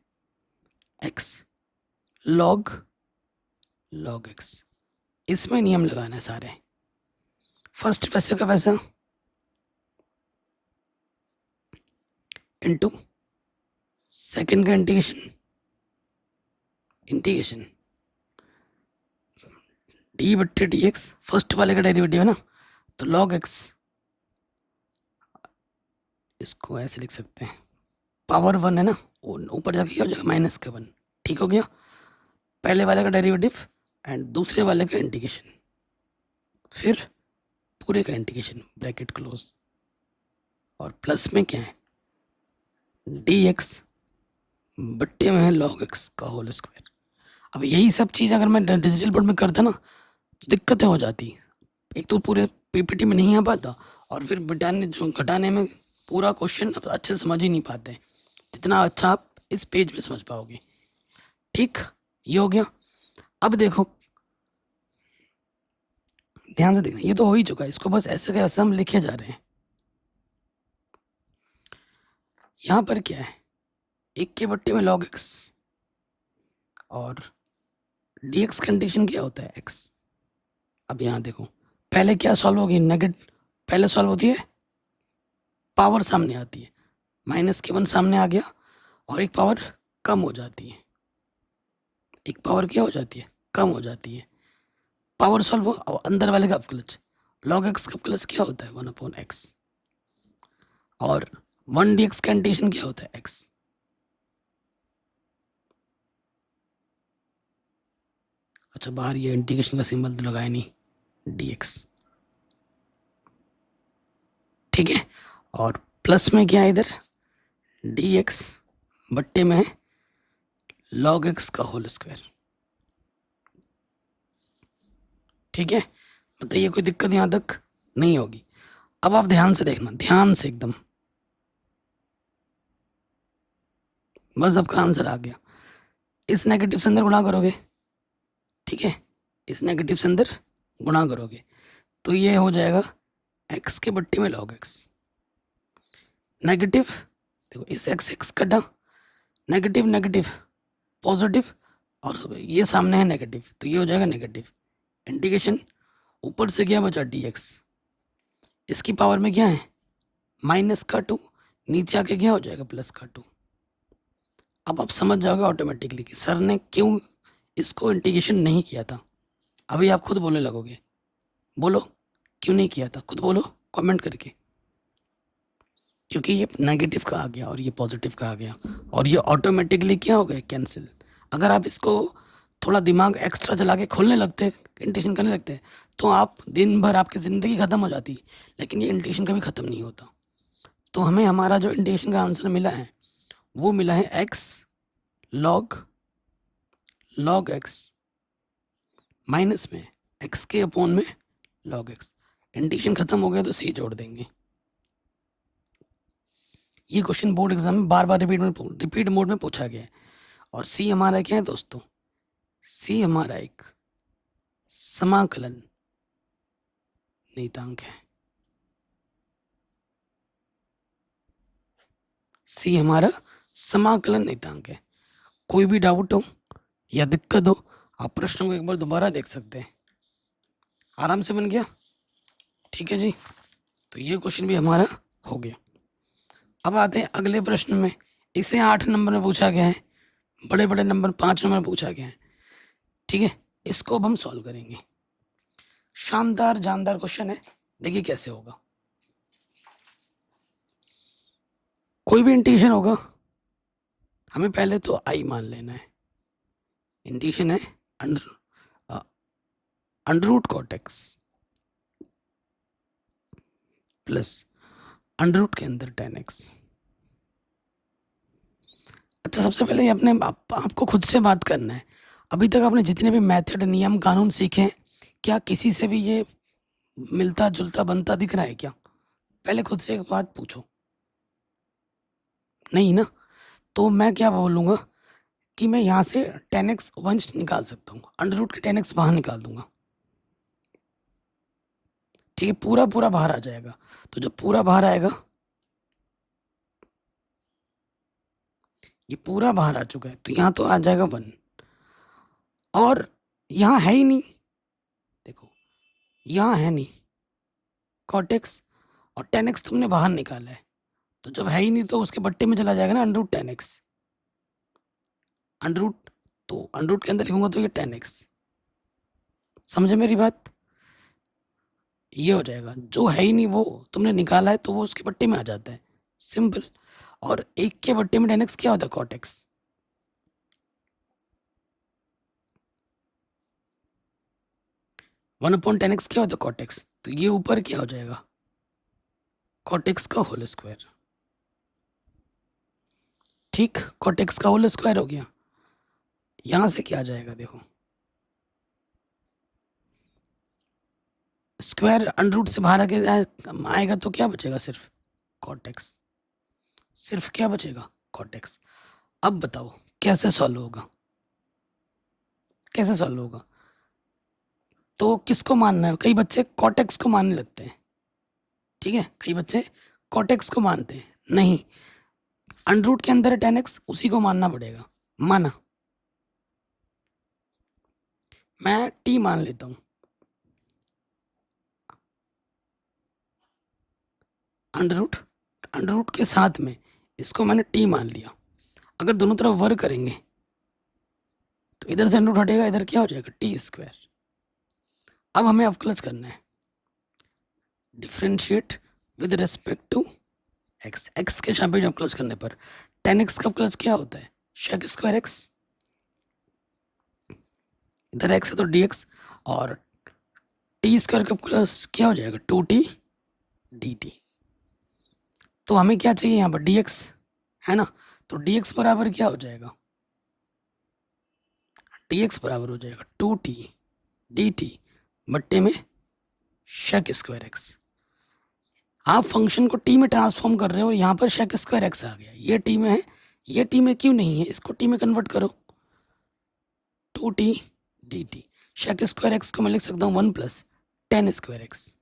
x log x, इसमें नियम लगाना है सारे, फर्स्ट वैसे का वैसा इंटू सेकंड का इंटीग्रेशन, डी बट्टे डी एक्स फर्स्ट वाले का डेरिवेटिव है ना, तो लॉग एक्स, इसको ऐसे लिख सकते हैं, पावर 1 है ना, ऊपर जाके क्या हो जाएगा माइनस का 1। ठीक हो गया, पहले वाले का डेरिवेटिव एंड दूसरे वाले का इंटीग्रेशन, फिर पूरे का इंटीग्रेशन ब्रैकेट क्लोज, और प्लस में क्या है डी एक्स बट्टे में है लॉग एक्स का होल स्क्वायर। अब यही सब चीज़ अगर मैं डिजिटल बोर्ड में करता ना तो दिक्कतें हो जाती, एक तो पूरे पीपीटी में नहीं आ पाता, और फिर बिटाने जो घटाने में पूरा क्वेश्चन अच्छे से समझ ही नहीं पाते जितना अच्छा आप इस पेज में समझ पाओगे। ठीक, ये हो गया। अब देखो ध्यान से देखना, ये तो हो ही चुका है, इसको बस ऐसे का ऐसे हम लिखे जा रहे हैं। यहाँ पर क्या है, एक के बट्टे में लॉग एक्स और डी एक्स कंडीशन क्या होता है एक्स। अब यहाँ देखो पहले क्या सॉल्व होगी, नेगेटिव पहले सॉल्व होती है, पावर सामने आती है, माइनस के 1 सामने आ गया और एक पावर कम हो जाती है, एक पावर क्या हो जाती है कम हो जाती है, पावर सॉल्व हो, और अंदर वाले का अपक्लच, लॉग एक्स का अपक्लच क्या होता है 1/x, और 1 dx का इंटीग्रेशन क्या होता है x। अच्छा बाहर ये इंटीग्रेशन का सिंबल तो लगाया नहीं, dx, ठीक है, और प्लस में क्या है इधर dx बट्टे में log x का होल स्क्वायर। ठीक है, बताइए कोई दिक्कत यहाँ तक नहीं होगी। अब आप ध्यान से देखना, ध्यान से एकदम, बस आपका आंसर आ गया। इस नेगेटिव से अंदर गुणा करोगे, ठीक है, इस नेगेटिव से अंदर गुणा करोगे तो ये हो जाएगा x के बट्टे में log x, नेगेटिव देखो इस x कटा, नेगेटिव नेगेटिव पॉजिटिव, और ये सामने है नेगेटिव तो ये हो जाएगा नेगेटिव, इंटीग्रेशन ऊपर से क्या बचा dx, इसकी पावर में क्या है माइनस का 2, नीचे आके क्या हो जाएगा प्लस का 2। अब आप समझ जाओगे ऑटोमेटिकली कि सर ने क्यों इसको इंटीग्रेशन नहीं किया था। अभी आप खुद बोलने लगोगे, बोलो क्यों नहीं किया था, खुद बोलो कमेंट करके। क्योंकि ये नेगेटिव का आ गया और ये पॉजिटिव का आ गया, और ये ऑटोमेटिकली क्या हो गया कैंसिल। अगर आप इसको थोड़ा दिमाग एक्स्ट्रा चला के खोलने लगते, इंटीग्रेशन करने लगते, तो आप दिन भर आपकी ज़िंदगी ख़त्म हो जाती, लेकिन ये इंटीग्रेशन कभी ख़त्म नहीं होता। तो हमें हमारा जो इंटीग्रेशन का आंसर मिला है वो मिला है x log x माइनस में x के अपोन में log x। इंटीग्रेशन खत्म हो गया तो c जोड़ देंगे। ये क्वेश्चन बोर्ड एग्जाम में बार बार रिपीट मोड में पूछा गया है। और c हमारा क्या है दोस्तों, c हमारा एक समाकलन नियतांक है, c हमारा समाकलन नियतांक है। कोई भी डाउट हो या दिक्कत हो आप प्रश्न को एक बार दोबारा देख सकते हैं। आराम से बन गया, ठीक है जी। तो ये क्वेश्चन भी हमारा हो गया। अब आते हैं अगले प्रश्न में। इसे 8 नंबर में पूछा गया है, बड़े बड़े नंबर 5 नंबर में पूछा गया है, ठीक है। इसको अब हम सॉल्व करेंगे। शानदार जानदार क्वेश्चन है, देखिए कैसे होगा। कोई भी इंटीग्रेशन होगा, हमें पहले तो आई मान लेना है। इंटीग्रेशन है under root cot x plus under root के अंदर tan x। अच्छा सबसे पहले अपने आपको खुद से बात करना है। अभी तक आपने जितने भी मेथड नियम कानून सीखे हैं, क्या किसी से भी ये मिलता जुलता बनता दिख रहा है क्या? पहले खुद से एक बात पूछो, नहीं ना? तो मैं क्या बोलूँगा कि मैं यहाँ से tan x वंश निकाल सकता हूँ, अंडर रूट के tan x बाहर निकाल दूंगा, ठीक है, पूरा पूरा बाहर आ जाएगा। तो जब पूरा बाहर आएगा, ये पूरा बाहर आ चुका है तो यहाँ तो आ जाएगा 1, और यहाँ है ही नहीं, देखो यहाँ है नहीं cot x, और tan x तुमने बाहर निकाला है, तो जब है ही नहीं तो उसके बट्टे में चला जाएगा ना under root tan x, under root, तो अंडर रूट के अंदर लिखूंगा तो ये tan x समझे मेरी बात? ये हो जाएगा, जो है ही नहीं वो तुमने निकाला है तो वो उसकी पट्टी में आ जाता है, सिंपल। और एक के पट्टी में tan x क्या होता है? cot x। 1/tan x क्या होता है? cot x। तो ये ऊपर क्या हो जाएगा? cot x का होल स्क्वायर। ठीक, cot x का होल स्क्वायर हो गया। यहां से क्या आ जाएगा देखो, स्क्वायर अंडर रूट से बाहर आके आएगा तो क्या बचेगा? सिर्फ cot x। सिर्फ क्या बचेगा? cot x। अब बताओ कैसे सॉल्व होगा? कैसे सॉल्व होगा? तो किसको मानना है? कई बच्चे cot x को मानने लगते हैं, ठीक है, कई बच्चे cot x को मानते हैं। नहीं, अंडर रूट के अंदर है tan x, उसी को मानना पड़ेगा। माना, मैं t मान लेता हूं। अंडर रूट के साथ में इसको मैंने t मान लिया। अगर दोनों तरफ वर्ग करेंगे तो इधर से अंडर रूट हटेगा, इधर क्या हो जाएगा? T square. अब हमें अवकलज करना है, differentiate with respect to x. X के सापेक्ष अवकलज करने पर tan x का अवकलज क्या होता है? sec square x. इधर x है तो dx, और टी स्क्वायर का अवकलज क्या हो जाएगा? 2t dt। तो हमें क्या चाहिए यहाँ पर? dx है ना, तो dx बराबर क्या हो जाएगा? dx बराबर हो जाएगा 2t dt बट्टे में sec स्क्वायर एक्स। आप फंक्शन को टी में ट्रांसफॉर्म कर रहे हो, यहाँ पर sec स्क्वायर एक्स आ गया। ये टी में है, ये टी में क्यों नहीं है? इसको टी में कन्वर्ट करो, 2t dt। sec square x को मैं लिख सकता हूँ 1 प्लस tan स्क्वायर एक्स,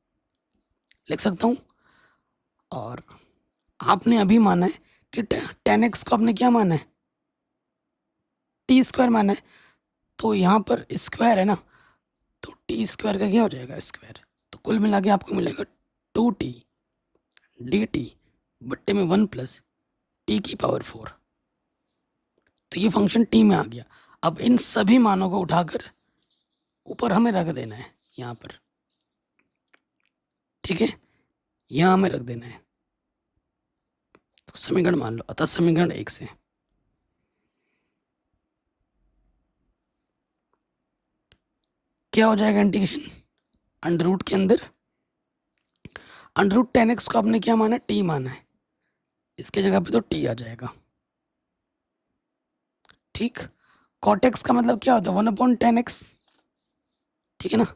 लिख सकता हूँ। और आपने अभी माना है कि tan x को आपने क्या माना है? टी स्क्वायर माना है, तो यहाँ पर स्क्वायर है ना, तो टी स्क्वायर का क्या हो जाएगा? स्क्वायर। तो कुल मिला के आपको मिलेगा 2t dt बट्टे में 1 प्लस टी की पावर 4। तो ये फंक्शन टी में आ गया। अब इन सभी मानों को उठाकर ऊपर हमें रख देना है यहाँ पर, ठीक है, यहाँ हमें रख देना है। तो समीकरण मान लो, अतः समीकरण 1 से क्या हो जाएगा? इंटीग्रेशन अंडर रूट के अंदर अंडर रूट tan x को आपने क्या माना है? टी माना है, इसके जगह पे तो टी आ जाएगा। ठीक, cot x का मतलब क्या होता है? 1/tan x, ठीक है ना।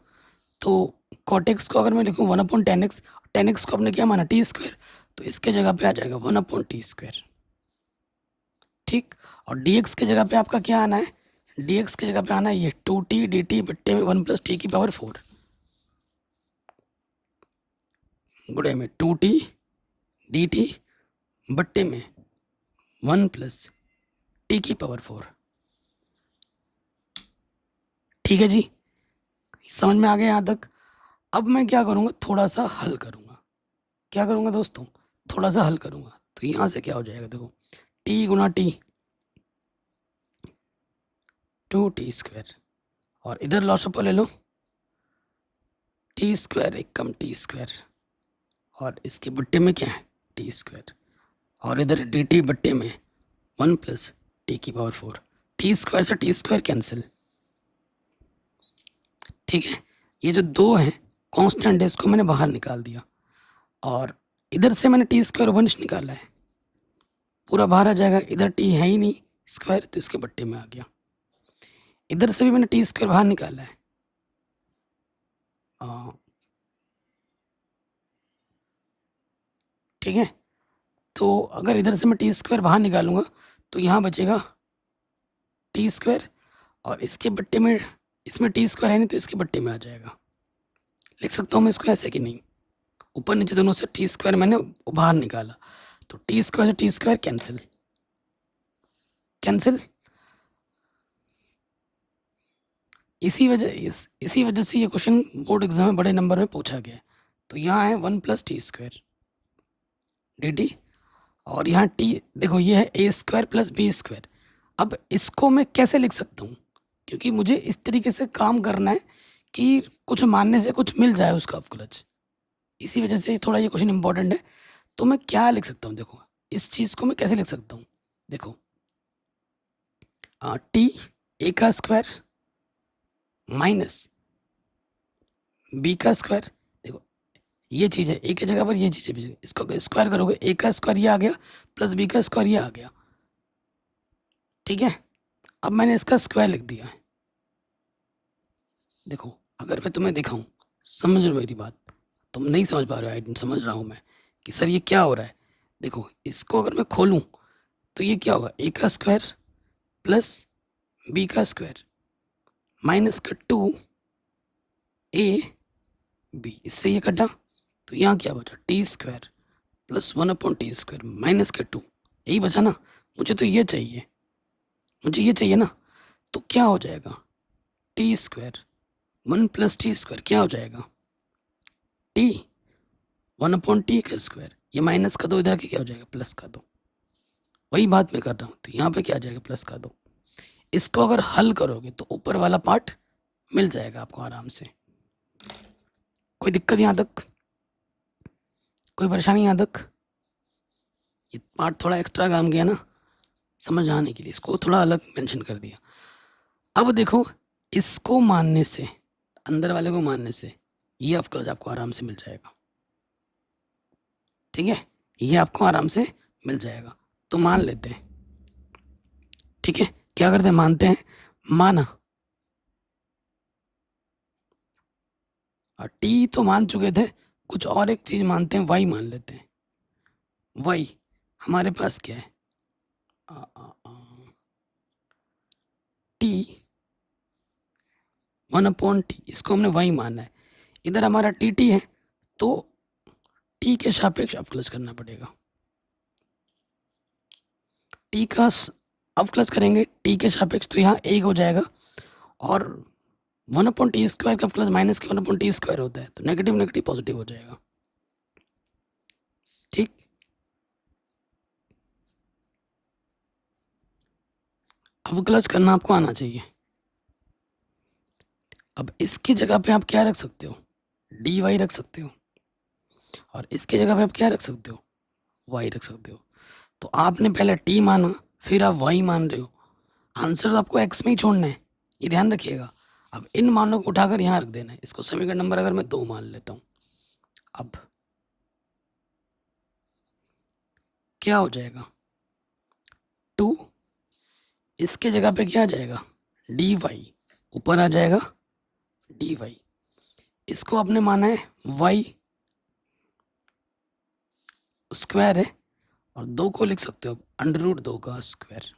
तो cot x को अगर मैं लिखूँ 1/tan x, tan x को आपने क्या माना? टी स्क्वायर, तो इसके जगह पे आ जाएगा 1/t स्क्वायर। ठीक, और dx के जगह पे आपका क्या आना है? dx के जगह पे आना है ये 2t dt बट्टे में 1 प्लस टी की पावर 4 गुणे में 2t dt बट्टे में 1 प्लस टी की पावर 4। ठीक है जी, समझ में आ गया यहाँ तक? अब मैं क्या करूँगा? थोड़ा सा हल करूँगा। क्या करूँगा दोस्तों? थोड़ा सा हल करूँगा। तो यहाँ से क्या हो जाएगा देखो, टी गुना टी 2t स्क्वायर, और इधर लॉसअप ले लो, टी स्क्वायर एक कम टी स्क्वायर, और इसके बट्टे में क्या है? टी स्क्वायर, और इधर डी टी बट्टे में 1 प्लस टी की पावर 4। टी स्क्वायर से टी स्क्वायर कैंसिल, ठीक है। ये जो दो है कांस्टेंट है, इसको मैंने बाहर निकाल दिया, और इधर से मैंने टी स्क्वायर वंश निकाला है, पूरा बाहर आ जाएगा। इधर टी है ही नहीं स्क्वायर, तो इसके बट्टे में आ गया। इधर से भी मैंने टी स्क्वायर बाहर निकाला है, ठीक है। तो अगर इधर से मैं टी स्क्वायर बाहर निकालूंगा तो यहाँ बचेगा टी स्क्वायर, और इसके बट्टे में, इसमें टी स्क्वायर है नहीं तो इसके बट्टे में आ जाएगा। लिख सकता हूँ मैं इसको ऐसे कि नहीं, ऊपर नीचे दोनों से टी स्क्वायर मैंने बाहर निकाला, तो टी स्क्वायर से टी स्क्वायर कैंसिल कैंसिल। इसी वजह से ये क्वेश्चन बोर्ड एग्जाम में बड़े नंबर में पूछा गया है। तो यहाँ है 1 plus T square D T, और यहाँ टी देखो ये है a square plus b square. अब इसको मैं कैसे लिख सकता हूँ? क्योंकि मुझे इस तरीके से काम करना है कि कुछ मानने से कुछ मिल जाए उसका अवकलज। इसी वजह से थोड़ा ये क्वेश्चन इंपॉर्टेंट है। तो मैं क्या लिख सकता हूँ, देखो इस चीज़ को मैं कैसे लिख सकता हूँ। देखो टी ए का स्क्वायर माइनस बी का स्क्वायर। देखो ये चीज़ है ए की जगह पर, ये चीज़ है बी की जगह। इसको स्क्वायर करोगे, ए का स्क्वायर ये आ गया प्लस बी का स्क्वायर ये आ गया, ठीक है। अब मैंने इसका स्क्वायर लिख दिया है। देखो अगर मैं तुम्हें दिखाऊं, समझ लो मेरी बात, तुम नहीं समझ पा रहे हो, समझ रहा हूँ मैं कि सर ये क्या हो रहा है। देखो इसको अगर मैं खोलूं तो ये क्या होगा, ए का स्क्वायर प्लस बी का स्क्वायर माइनस का 2 ए बी, इससे ये कटा तो यहाँ क्या बचा, T square plus 1/t² minus का 2, यही बचा ना। मुझे तो ये चाहिए, मुझे ये चाहिए ना। तो क्या हो जाएगा, टी स्क्वायर 1+t² क्या हो जाएगा, टी 1/t का स्क्वायर, ये माइनस का 2 इधर के क्या हो जाएगा, प्लस का 2। वही बात मैं कर रहा हूँ, तो यहाँ पे क्या आ जाएगा, प्लस का 2। इसको अगर हल करोगे तो ऊपर वाला पार्ट मिल जाएगा आपको आराम से। कोई दिक्कत यहाँ तक, कोई परेशानी यहाँ तक। ये पार्ट थोड़ा एक्स्ट्रा काम किया ना समझ आने के लिए, इसको थोड़ा अलग मेंशन कर दिया। अब देखो इसको मानने से, अंदर वाले को मानने से ये अवकलज आपको आराम से मिल जाएगा, ठीक है। ये आपको आराम से मिल जाएगा। तो मान लेते हैं, ठीक है। क्या करते हैं, मानते हैं, माना और टी तो मान चुके थे, कुछ और एक चीज मानते हैं, वाई मान लेते हैं। वाई हमारे पास क्या है, टी 1/t, इसको हमने वाई माना है। इधर हमारा टी टी है तो टी के सापेक्ष अवकलज करना पड़ेगा। टी का अवकलज करेंगे टी के सापेक्ष तो यहाँ एक हो जाएगा, और 1/t² का अवकलज माइनस के 1/t² होता है, तो नेगेटिव नेगेटिव पॉजिटिव हो जाएगा, ठीक। अवकलज करना आपको आना चाहिए। अब इसकी जगह पे आप क्या रख सकते हो, डी वाई रख सकते हो, और इसकी जगह पे आप क्या रख सकते हो, वाई रख सकते हो। तो आपने पहले टी माना, फिर आप वाई मान रहे हो, आंसर तो आपको एक्स में ही छोड़ना है, ये ध्यान रखिएगा। अब इन मानों को उठाकर यहाँ रख देना है। इसको समीकरण नंबर अगर मैं 2 मान लेता हूँ, अब क्या हो जाएगा, 2, इसके जगह पे क्या आ जाएगा, डी वाई, ऊपर आ जाएगा डी वाई। इसको आपने माना है वाई स्क्वायर है, और 2 को लिख सकते हो √2 का स्क्वायर।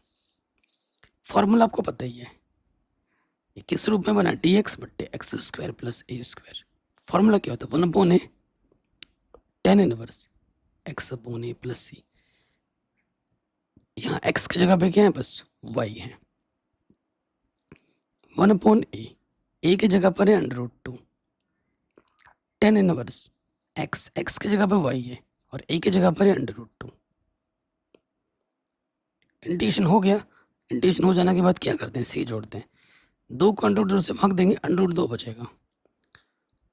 फॉर्मूला आपको पता ही है, ये किस रूप में बना, dx/x² + a²। फॉर्मूला क्या होता है, 1/a tan inverse x/a + c। यहाँ x की जगह पे क्या है, बस y है। 1/a, a की जगह पर है √2 tan इनवर्स x की जगह पे y है, और a की जगह पर है √2। इंटीग्रेशन हो गया। इंटीग्रेशन हो जाने के बाद क्या करते हैं, c जोड़ते हैं, 2 को √2 से भाग देंगे, √2 बचेगा।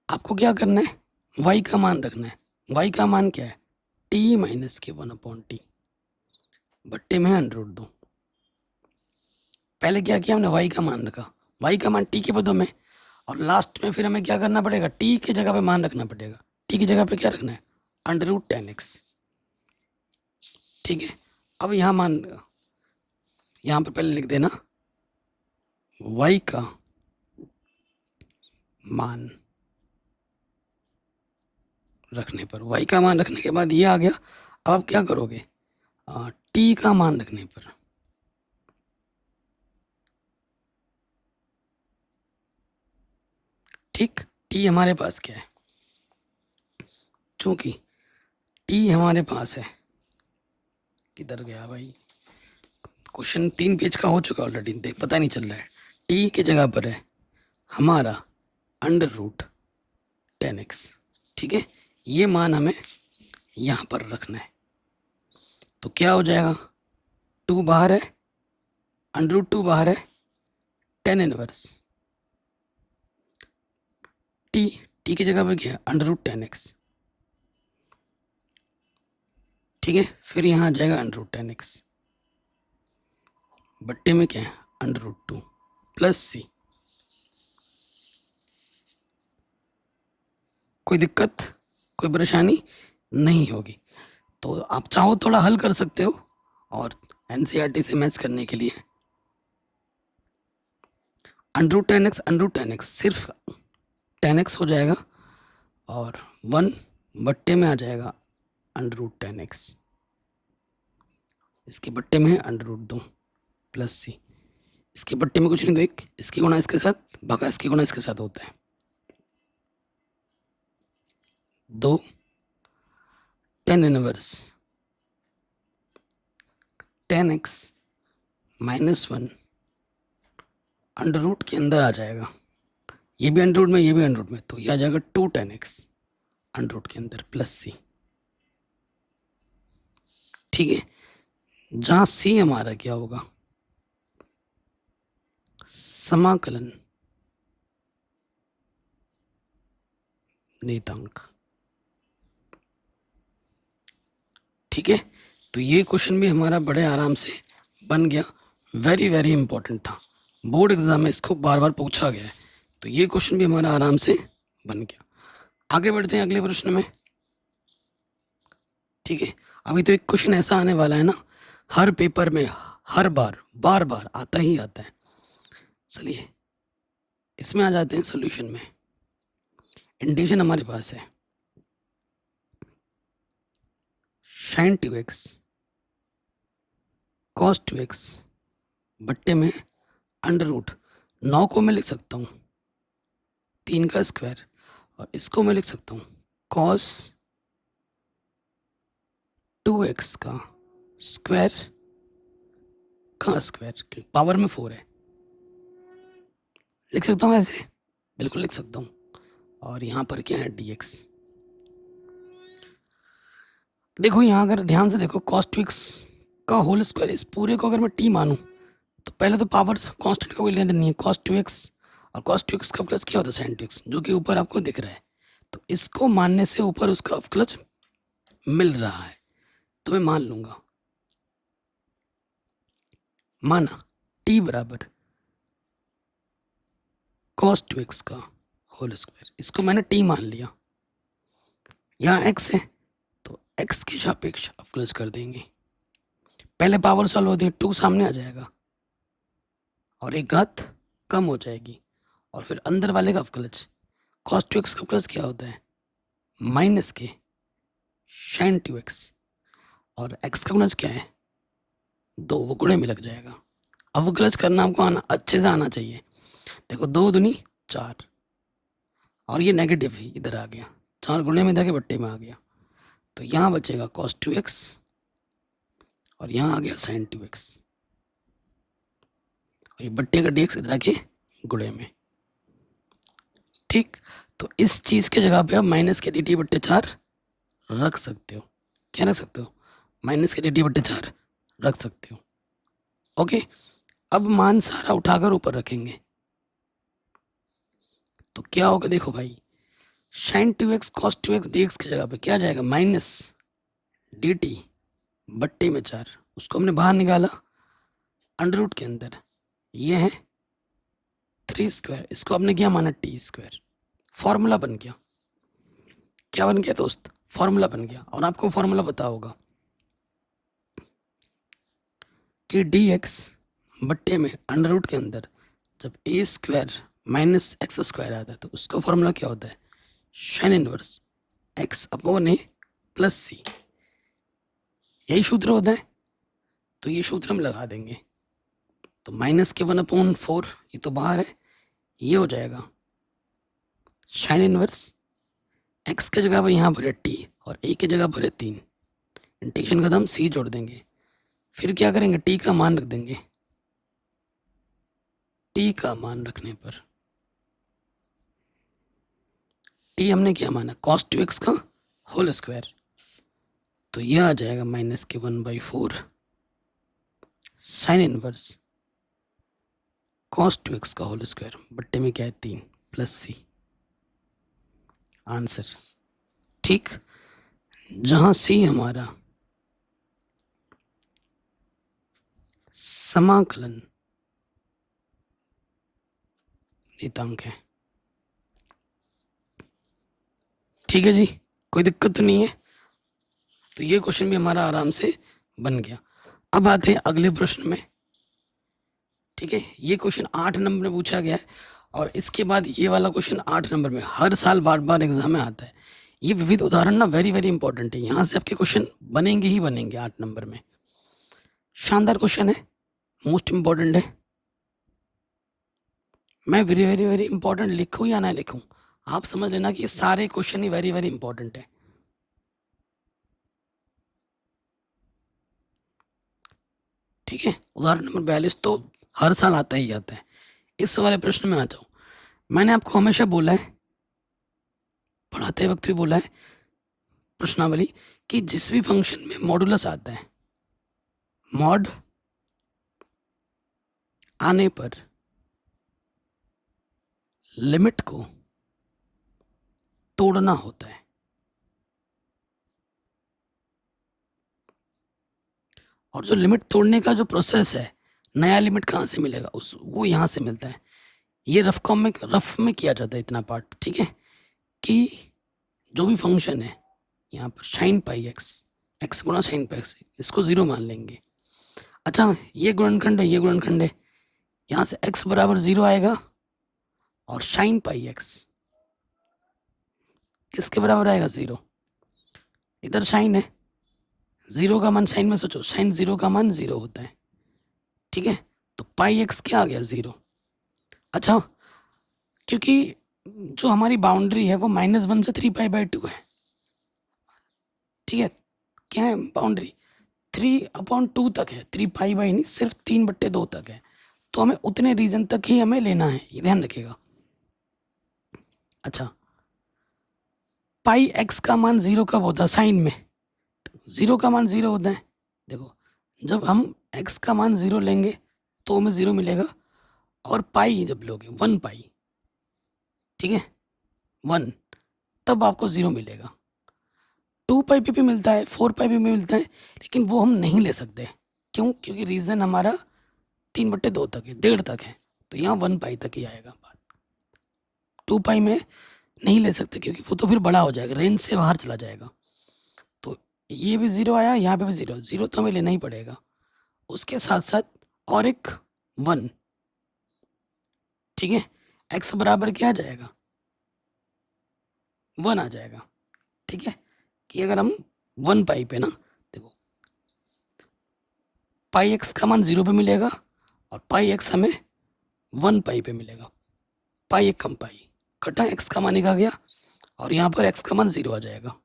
आपको क्या करना है, y का मान रखना है। y का मान क्या है, t - के 1/t बट्टे में √2। पहले क्या किया हमने, y का मान रखा, y का मान t के पदों में, और लास्ट में फिर हमें क्या करना पड़ेगा, t की जगह पे मान रखना पड़ेगा। t की जगह पे क्या रखना है, √10x, ठीक है। अब यहाँ मान, यहाँ पे पहले लिख देना y का मान रखने पर, y का मान रखने के बाद ये आ गया। अब आप क्या करोगे, t का मान रखने पर, ठीक। t हमारे पास क्या है, चूंकि t हमारे पास है, किधर गया भाई, क्वेश्चन 3 पेज का हो चुका ऑलरेडी, देख पता नहीं चल रहा है। t की जगह पर है हमारा √10x, ठीक है। ये मान हमें यहाँ पर रखना है। तो क्या हो जाएगा, 2 बाहर है, √2 बाहर है, tan इनवर्स टी, टी की जगह पे क्या है √10x, ठीक है। फिर यहाँ आ जाएगा √10x, बट्टे में क्या है √2 प्लस सी। कोई दिक्कत, कोई परेशानी नहीं होगी। तो आप चाहो थोड़ा हल कर सकते हो, और एनसीईआरटी से मैच करने के लिए √10x सिर्फ 10x हो जाएगा, और 1 बट्टे में आ जाएगा √10x, इसके बट्टे में है √2 प्लस सी। इसके बट्टे में कुछ नहीं, तो एक इसकी गुणा इसके साथ, भागा इसकी गुणा इसके साथ होता है 2 10 इनवर्स 10x -1 अंडर रूट के अंदर आ जाएगा, ये भी अंडर रूट में, ये भी अंडर रूट में, तो ये आ जाएगा 2 10x अंडर रूट के अंदर प्लस सी, ठीक है। जहां सी हमारा क्या होगा, समाकलन नियतांक, ठीक है। तो ये क्वेश्चन भी हमारा बड़े आराम से बन गया, वेरी वेरी इंपॉर्टेंट था, बोर्ड एग्जाम में इसको बार बार पूछा गया है, तो ये क्वेश्चन भी हमारा आराम से बन गया। आगे बढ़ते हैं अगले प्रश्न में, ठीक है। अभी तो एक क्वेश्चन ऐसा आने वाला है ना, हर पेपर में हर बार बार आता ही आता है। चलिए इसमें आ जाते हैं सॉल्यूशन में। इंडिकेशन हमारे पास है sin 2x cos 2x बट्टे में अंडर रूट 9 को मैं लिख सकता हूँ 3 का स्क्वायर, और इसको मैं लिख सकता हूँ cos 2x का स्क्वायर का स्क्वायर, पावर में 4 है, लिख सकता हूँ ऐसे, बिल्कुल लिख सकता हूँ। और यहाँ पर क्या है dx, देखो यहाँ अगर ध्यान से देखो cos 2x का होल स्क्वायर, इस पूरे को अगर मैं t मानूं तो पहले तो पावर कांस्टेंट का कोई लेना नहीं है, cos 2x और cos 2x का प्लस क्या होता है sin 2x, जो कि ऊपर आपको दिख रहा है, तो इसको मानने से ऊपर उसका अवकलज मिल रहा है, तो मैं मान लूंगा, माना t बराबर cos 2x का होल स्क्वायर, इसको मैंने t मान लिया, यहाँ x है तो x के सापेक्ष अवकलज कर देंगे, पहले पावर सॉल्व होती है 2 सामने आ जाएगा और एक घात कम हो जाएगी, और फिर अंदर वाले का अवकलज, cos 2x का अवकलज क्या होता है माइनस के sin 2x, और x का गुणज क्या है 2, वो गुणे में लग जाएगा। अवकलज करना आपको अच्छे से आना चाहिए। देखो 2 दूनी 4, और ये नेगेटिव है इधर आ गया, 4 गुणे में इधर के बट्टे में आ गया, तो यहाँ बचेगा cos 2x और यहाँ आ गया sin 2x, और ये बट्टे का dx इधर आके गुणे में, ठीक। तो इस चीज के जगह पे आप माइनस के dt बट्टे 4 रख सकते हो, क्या रख सकते हो माइनस के dt बट्टे 4 रख सकते हो, ओके। अब मान सारा उठाकर ऊपर रखेंगे तो क्या होगा, देखो भाई sin 2x cos 2x dx की जगह पे क्या जाएगा माइनस dt बट्टे में 4, उसको हमने बाहर निकाला अंडर रूट के अंदर, ये है 3 स्क्वायर, इसको आपने क्या माना t स्क्वायर, फॉर्मूला बन गया, क्या बन गया दोस्त फॉर्मूला बन गया। और आपको फॉर्मूला पता होगा कि dx बट्टे में अंडर रूट के अंदर जब a square minus x square आता है तो उसका फॉर्मूला क्या होता है sin inverse x upon a plus C, यही सूत्र होता है, तो ये सूत्र हम लगा देंगे, तो माइनस के 1/4 ये तो बाहर है, ये हो जाएगा sin इनवर्स x के जगह पर यहाँ पर है t और a की जगह पर है 3, इंटीग्रेशन का हम c जोड़ देंगे, फिर क्या करेंगे t का मान रख देंगे, t का मान रखने पर t हमने क्या माना cos 2x का होल स्क्वायर, तो यह आ जाएगा माइनस के 1/4 साइन इनवर्स cos 2x का होल स्क्वायर बट्टे में क्या है 3 प्लस सी, आंसर। ठीक, जहां सी हमारा समाकलन नियतांक है। ठीक है जी, कोई दिक्कत तो नहीं है। तो ये क्वेश्चन भी हमारा आराम से बन गया। अब आते हैं अगले प्रश्न में। ठीक है, ये क्वेश्चन 8 नंबर में पूछा गया है और इसके बाद ये वाला क्वेश्चन 8 नंबर में हर साल बार बार एग्जाम में आता है। ये विविध उदाहरण ना वेरी वेरी इंपॉर्टेंट है, यहाँ से आपके क्वेश्चन बनेंगे ही बनेंगे 8 नंबर में। शानदार क्वेश्चन है, मोस्ट इंपॉर्टेंट है। मैं वेरी वेरी वेरी इंपॉर्टेंट लिखूं या ना लिखूं, आप समझ लेना कि ये सारे क्वेश्चन ही वेरी वेरी इंपॉर्टेंट है। ठीक है, उदाहरण नंबर 42 तो हर साल आता ही आता है। इस वाले प्रश्न में आ जाओ। मैंने आपको हमेशा बोला है, पढ़ाते वक्त भी बोला है प्रश्नावली, कि जिस भी फंक्शन में मॉडुलस आता है, मॉड आने पर लिमिट को तोड़ना होता है। और जो लिमिट तोड़ने का जो प्रोसेस है, नया लिमिट कहाँ से मिलेगा, उस वो यहाँ से मिलता है। ये रफ में किया जाता है इतना पार्ट। ठीक है, कि जो भी फंक्शन है यहाँ पर साइन पाई एक्स गुणा साइन पाई एक्स, इसको 0 मान लेंगे। अच्छा, ये गुणनखंड है, ये गुणनखंड है, यहाँ से x बराबर 0 आएगा और साइन पाई एक्स किसके बराबर आएगा, 0। इधर साइन है, 0 का मान साइन में सोचो, साइन 0 का मान 0 होता है। ठीक है, तो पाई एक्स क्या आ गया, 0। अच्छा, क्योंकि जो हमारी बाउंड्री है वो -1 से 3π/2 है। ठीक है, क्या है बाउंड्री, 3/2 तक है, 3π नहीं, सिर्फ 3/2 तक है। तो हमें उतने रीजन तक ही हमें लेना है, ये ध्यान रखिएगा। अच्छा, पाई एक्स का मान 0 कब होता है, साइन में 0 का मान 0 होता है। देखो, जब हम x का मान 0 लेंगे तो हमें 0 मिलेगा, और पाई जब लोगे 1 पाई, ठीक है 1, तब आपको 0 मिलेगा। 2 पाई पे भी मिलता है, 4 पाई पे भी मिलता है, लेकिन वो हम नहीं ले सकते। क्यों, क्योंकि रीजन हमारा 3/2 तक है, 1.5 तक है, तो यहाँ 1 पाई तक ही आएगा बात। 2 पाई में नहीं ले सकते क्योंकि वो तो फिर बड़ा हो जाएगा, रेंज से बाहर चला जाएगा। तो ये भी 0 आया, यहाँ पे भी 0 तो हमें लेना ही पड़ेगा। उसके साथ साथ और एक 1, ठीक है, x बराबर क्या आ जाएगा, 1 आ जाएगा। ठीक है, कि अगर हम 1 पाई पे ना, देखो पाई x का मान 0 पे मिलेगा और पाई x हमें 1 पाई पे मिलेगा। पाई एक कम पाई कटा, x का मान एक आ गया और यहाँ पर x का मान 0 आ जाएगा।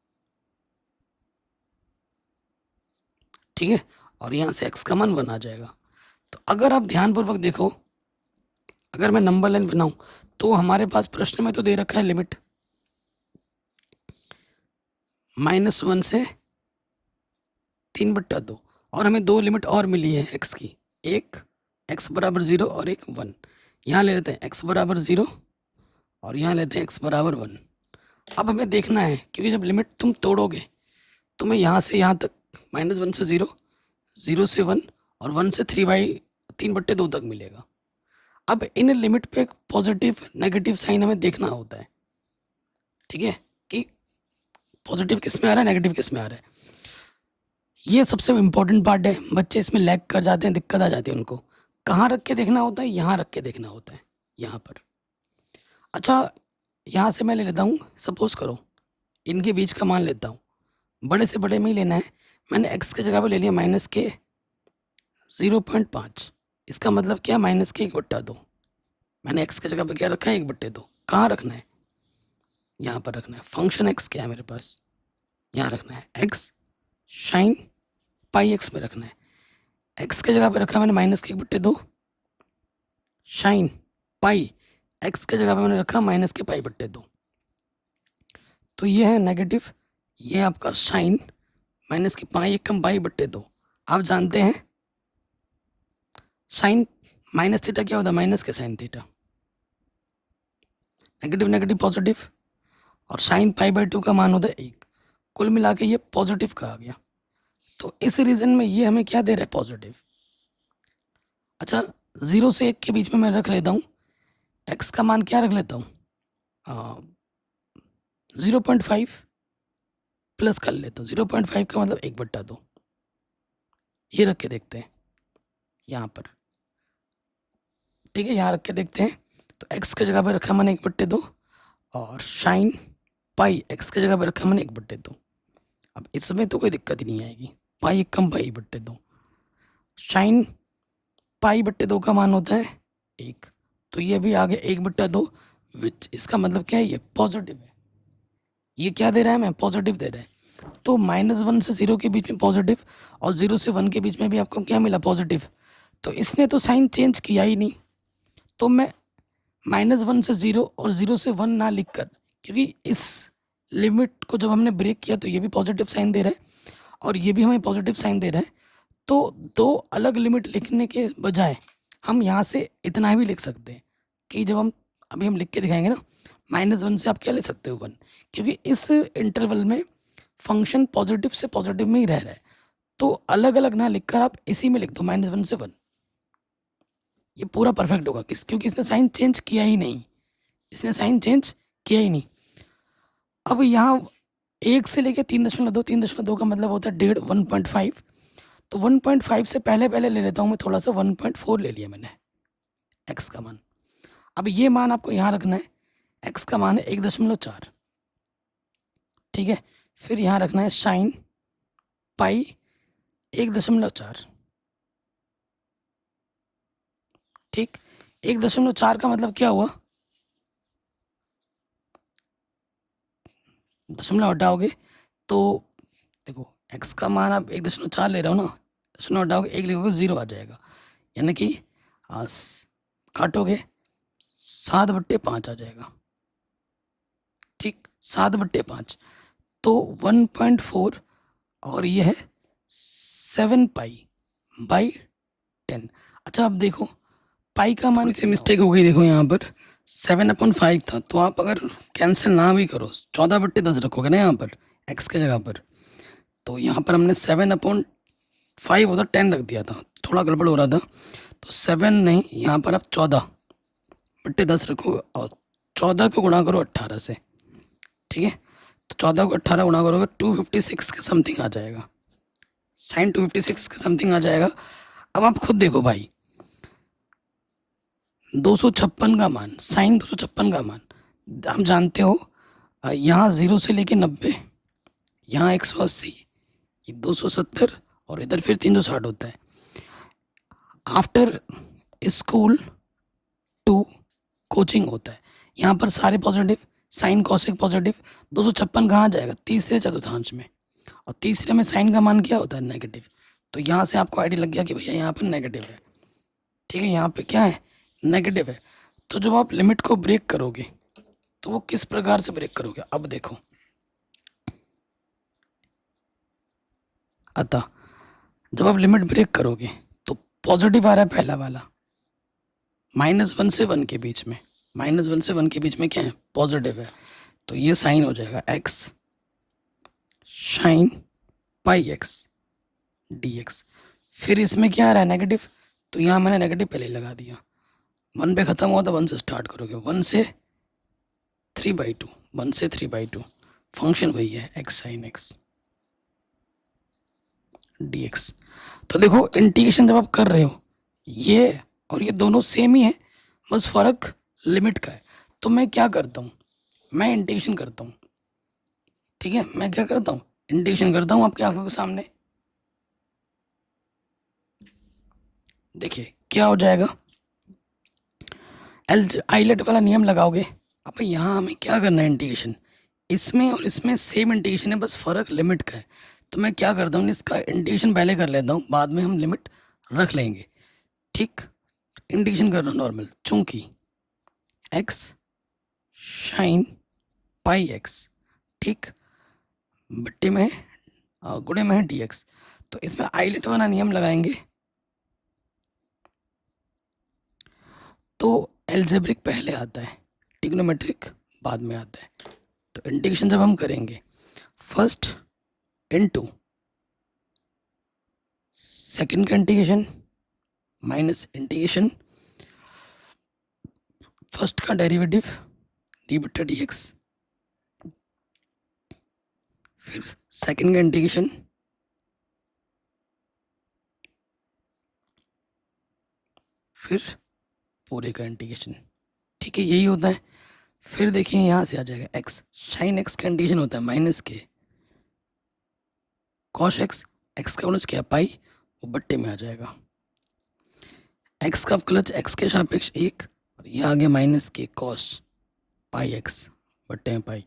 ठीक है, और यहाँ से x का मान 1 आ जाएगा। तो अगर आप ध्यानपूर्वक देखो, अगर मैं नंबर लाइन बनाऊं तो हमारे पास प्रश्न में तो दे रखा है लिमिट -1 से 3/2, और हमें 2 लिमिट और मिली है x की, एक x बराबर 0 और एक 1। यहाँ ले लेते हैं x बराबर 0 और यहाँ लेते हैं x बराबर 1। अब हमें देखना है, क्योंकि जब लिमिट तुम तोड़ोगे तुम्हें यहाँ से यहाँ तक -1 से 0, 0 से 1 और 1 से 3/2 तक मिलेगा। अब इन लिमिट पे पॉजिटिव नेगेटिव साइन हमें देखना होता है। ठीक है, कि पॉजिटिव किस में आ रहा है, नेगेटिव किस में आ रहा है। ये सबसे इम्पोर्टेंट पार्ट है, बच्चे इसमें लैग कर जाते हैं, दिक्कत आ जाती है उनको। कहाँ रख के देखना होता है, यहाँ रख के देखना होता है, यहाँ पर। अच्छा, यहाँ से मैं ले लेता हूँ, सपोज करो इनके बीच का मान लेता हूँ, बड़े से बड़े में ही लेना है। मैंने x की जगह पे ले लिया -0.5। इसका मतलब क्या, -1/2। मैंने x की जगह पे क्या रखा है, 1/2। कहाँ रखना है, यहाँ पर रखना है। फंक्शन x क्या है मेरे पास, यहाँ रखना है, x साइन पाई एक्स में रखना है। x की जगह पे रखा मैंने -1/2, साइन पाई x की जगह पे मैंने रखा -π/2। तो ये है नेगेटिव, ये आपका साइन -π/2। आप जानते हैं साइन माइनस थीटा क्या होता है, माइनस के sine theta, negative negative positive, और साइन पाई बाई 2 का मान होता है 1। कुल मिला के ये पॉजिटिव का आ गया। तो इस रीजन में ये हमें क्या दे रहा है? पॉजिटिव। अच्छा, 0 से 1 के बीच में मैं रख लेता हूँ, एक्स का मान क्या रख लेता हूँ? 0.5 प्लस कर लेता हूँ। 0.5 का मतलब 1/2 ये रख के देखते हैं यहाँ पर। ठीक है, यहाँ रख के देखते हैं। तो एक्स की जगह पे रखा मैंने 1/2 और साइन पाई एक्स की जगह पे रखा मैंने 1/2। अब इसमें तो कोई दिक्कत ही नहीं आएगी, पाई 1 कम पाई 1/2। साइन पाई 1/2 का मान होता है 1, तो ये भी आ गया 1/2, विच इसका मतलब क्या है? ये पॉजिटिव है। ये क्या दे रहा है? हमें पॉजिटिव दे रहा है। तो -1 से 0 के बीच में पॉजिटिव और 0 से 1 के बीच में भी आपको क्या मिला? पॉजिटिव। तो इसने तो साइन चेंज किया ही नहीं, तो मैं -1 से 0 और 0 से 1 ना लिख कर, क्योंकि इस लिमिट को जब हमने ब्रेक किया तो ये भी पॉजिटिव साइन दे रहा है और ये भी हमें पॉजिटिव साइन दे रहा है। तो दो अलग लिमिट लिखने के बजाय हम यहाँ से इतना भी लिख सकते हैं कि जब हम अभी हम लिख के दिखाएंगे ना, -1 से आप क्या ले सकते हो? 1, क्योंकि इस इंटरवल में फंक्शन पॉजिटिव से पॉजिटिव में ही रह रहा है। तो अलग अलग ना लिखकर आप इसी में लिख दो -1 से 1, ये पूरा परफेक्ट होगा। क्योंकि इसने साइन चेंज किया ही नहीं, इसने साइन चेंज किया ही नहीं। अब यहाँ 1 से लेके 3.2, 3.2 का मतलब होता है 1.5, 1.5। तो 1.5 से पहले पहले ले लेता हूँ मैं थोड़ा सा, 1.4 ले लिया मैंने एक्स का मान। अब ये मान आपको यहाँ रखना है, एक्स का मान है 1.4। ठीक है, फिर यहाँ रखना है साइन पाई 1.4। ठीक, 1.4 का मतलब क्या हुआ? दशमलव हटाओगे तो देखो, एक्स का मान आप 1.4 ले रहे हो ना, दशमलव हटाओगे 1 लिखोगे 0 आ जाएगा, यानी कि काटोगे 7/5 आ जाएगा। ठीक, 7/5 तो 1.4 और ये है 7 पाई बाई 10। अच्छा, अब देखो पाई का मान से मिस्टेक हो गई। देखो यहाँ पर 7/5 था, तो आप अगर कैंसिल ना भी करो 14/10 रखोगे ना यहाँ पर एक्स की जगह पर, तो यहाँ पर हमने 7/5 होता 10 रख दिया था, थोड़ा गड़बड़ हो रहा था। तो 7 नहीं, यहाँ पर आप 14/10 रखो और 14 को गुणा करो 18 से। ठीक है, तो 14 को 18 गुणा करोगे 256 के समथिंग आ जाएगा, साइन 256 के समथिंग आ जाएगा। अब आप खुद देखो भाई, 256 का मान, साइन 256 का मान हम जानते हो, यहाँ 0 से लेके 90, यहाँ 180, ये 270 और इधर फिर 360 होता है। आफ्टर स्कूल टू कोचिंग होता है, यहाँ पर सारे पॉजिटिव, साइन कॉसिक पॉजिटिव। 256 कहाँ जाएगा? तीसरे चतुर्थांश में, और तीसरे में साइन का मान क्या होता है? नेगेटिव। तो यहाँ से आपको आइडिया लग गया कि भैया यहाँ पर नेगेटिव है। ठीक है, यहाँ पे क्या है? नेगेटिव है। तो जब आप लिमिट को ब्रेक करोगे तो वो किस प्रकार से ब्रेक करोगे? अब देखो, अतः जब आप लिमिट ब्रेक करोगे तो पॉजिटिव आ रहा है पहला वाला, -1 से 1 के बीच में, -1 से 1 के बीच में क्या है? पॉजिटिव है। तो ये साइन हो जाएगा x sign pi x d x. फिर इसमें क्या आ रहा है? नेगेटिव, तो यहाँ मैंने नेगेटिव पहले ही लगा दिया। 1 पे ख़त्म हुआ तो 1 से स्टार्ट करोगे, 1 से 3/2, 1 से 3/2, फंक्शन वही है x sine x d x. तो देखो, इंटीग्रेशन जब आप कर रहे हो, ये और ये दोनों सेम ही है, बस फ़र्क लिमिट का है। तो मैं क्या करता हूँ? मैं इंटीग्रेशन करता हूँ। ठीक है, मैं क्या करता हूँ? इंटीग्रेशन करता हूँ आपकी आंखों के सामने। देखिए क्या हो जाएगा, आइलेट वाला नियम लगाओगे। अब यहाँ हमें क्या करना है? इंटीग्रेशन। इसमें और इसमें सेम इंटीग्रेशन है, बस फ़र्क लिमिट का है। तो मैं क्या करता हूँ, इसका इंटीग्रेशन पहले कर लेता हूँ, बाद में हम लिमिट रख लेंगे। ठीक, इंटीग्रेशन करना नॉर्मल, चूंकि एक्स साइन पाई एक्स, ठीक, बट्टे में गुणे में है डी एक्स। तो इसमें आइलेट वाला नियम लगाएंगे तो एल्जेब्रिक पहले आता है, ट्रिग्नोमेट्रिक बाद में आता है। तो इंटीग्रेशन जब हम करेंगे फर्स्ट इनटू सेकंड का इंटीग्रेशन माइनस इंटीग्रेशन फर्स्ट का डेरिवेटिव डी बट्टा डी एक्स, फिर सेकंड का इंटीग्रेशन फिर पूरे का इंटीग्रेशन। ठीक है, यही होता है। फिर देखिए यहाँ से आ जाएगा एक्स, साइन एक्स का इंटीग्रेशन होता है माइनस के कॉश एक्स, एक्स का गुणज क्या पाई, वो बट्टे में आ जाएगा। एक्स का अवकलज एक्स के सापेक्ष एक, और ये आ गया माइनस के कॉस पाई एक्स बट्टे में पाई,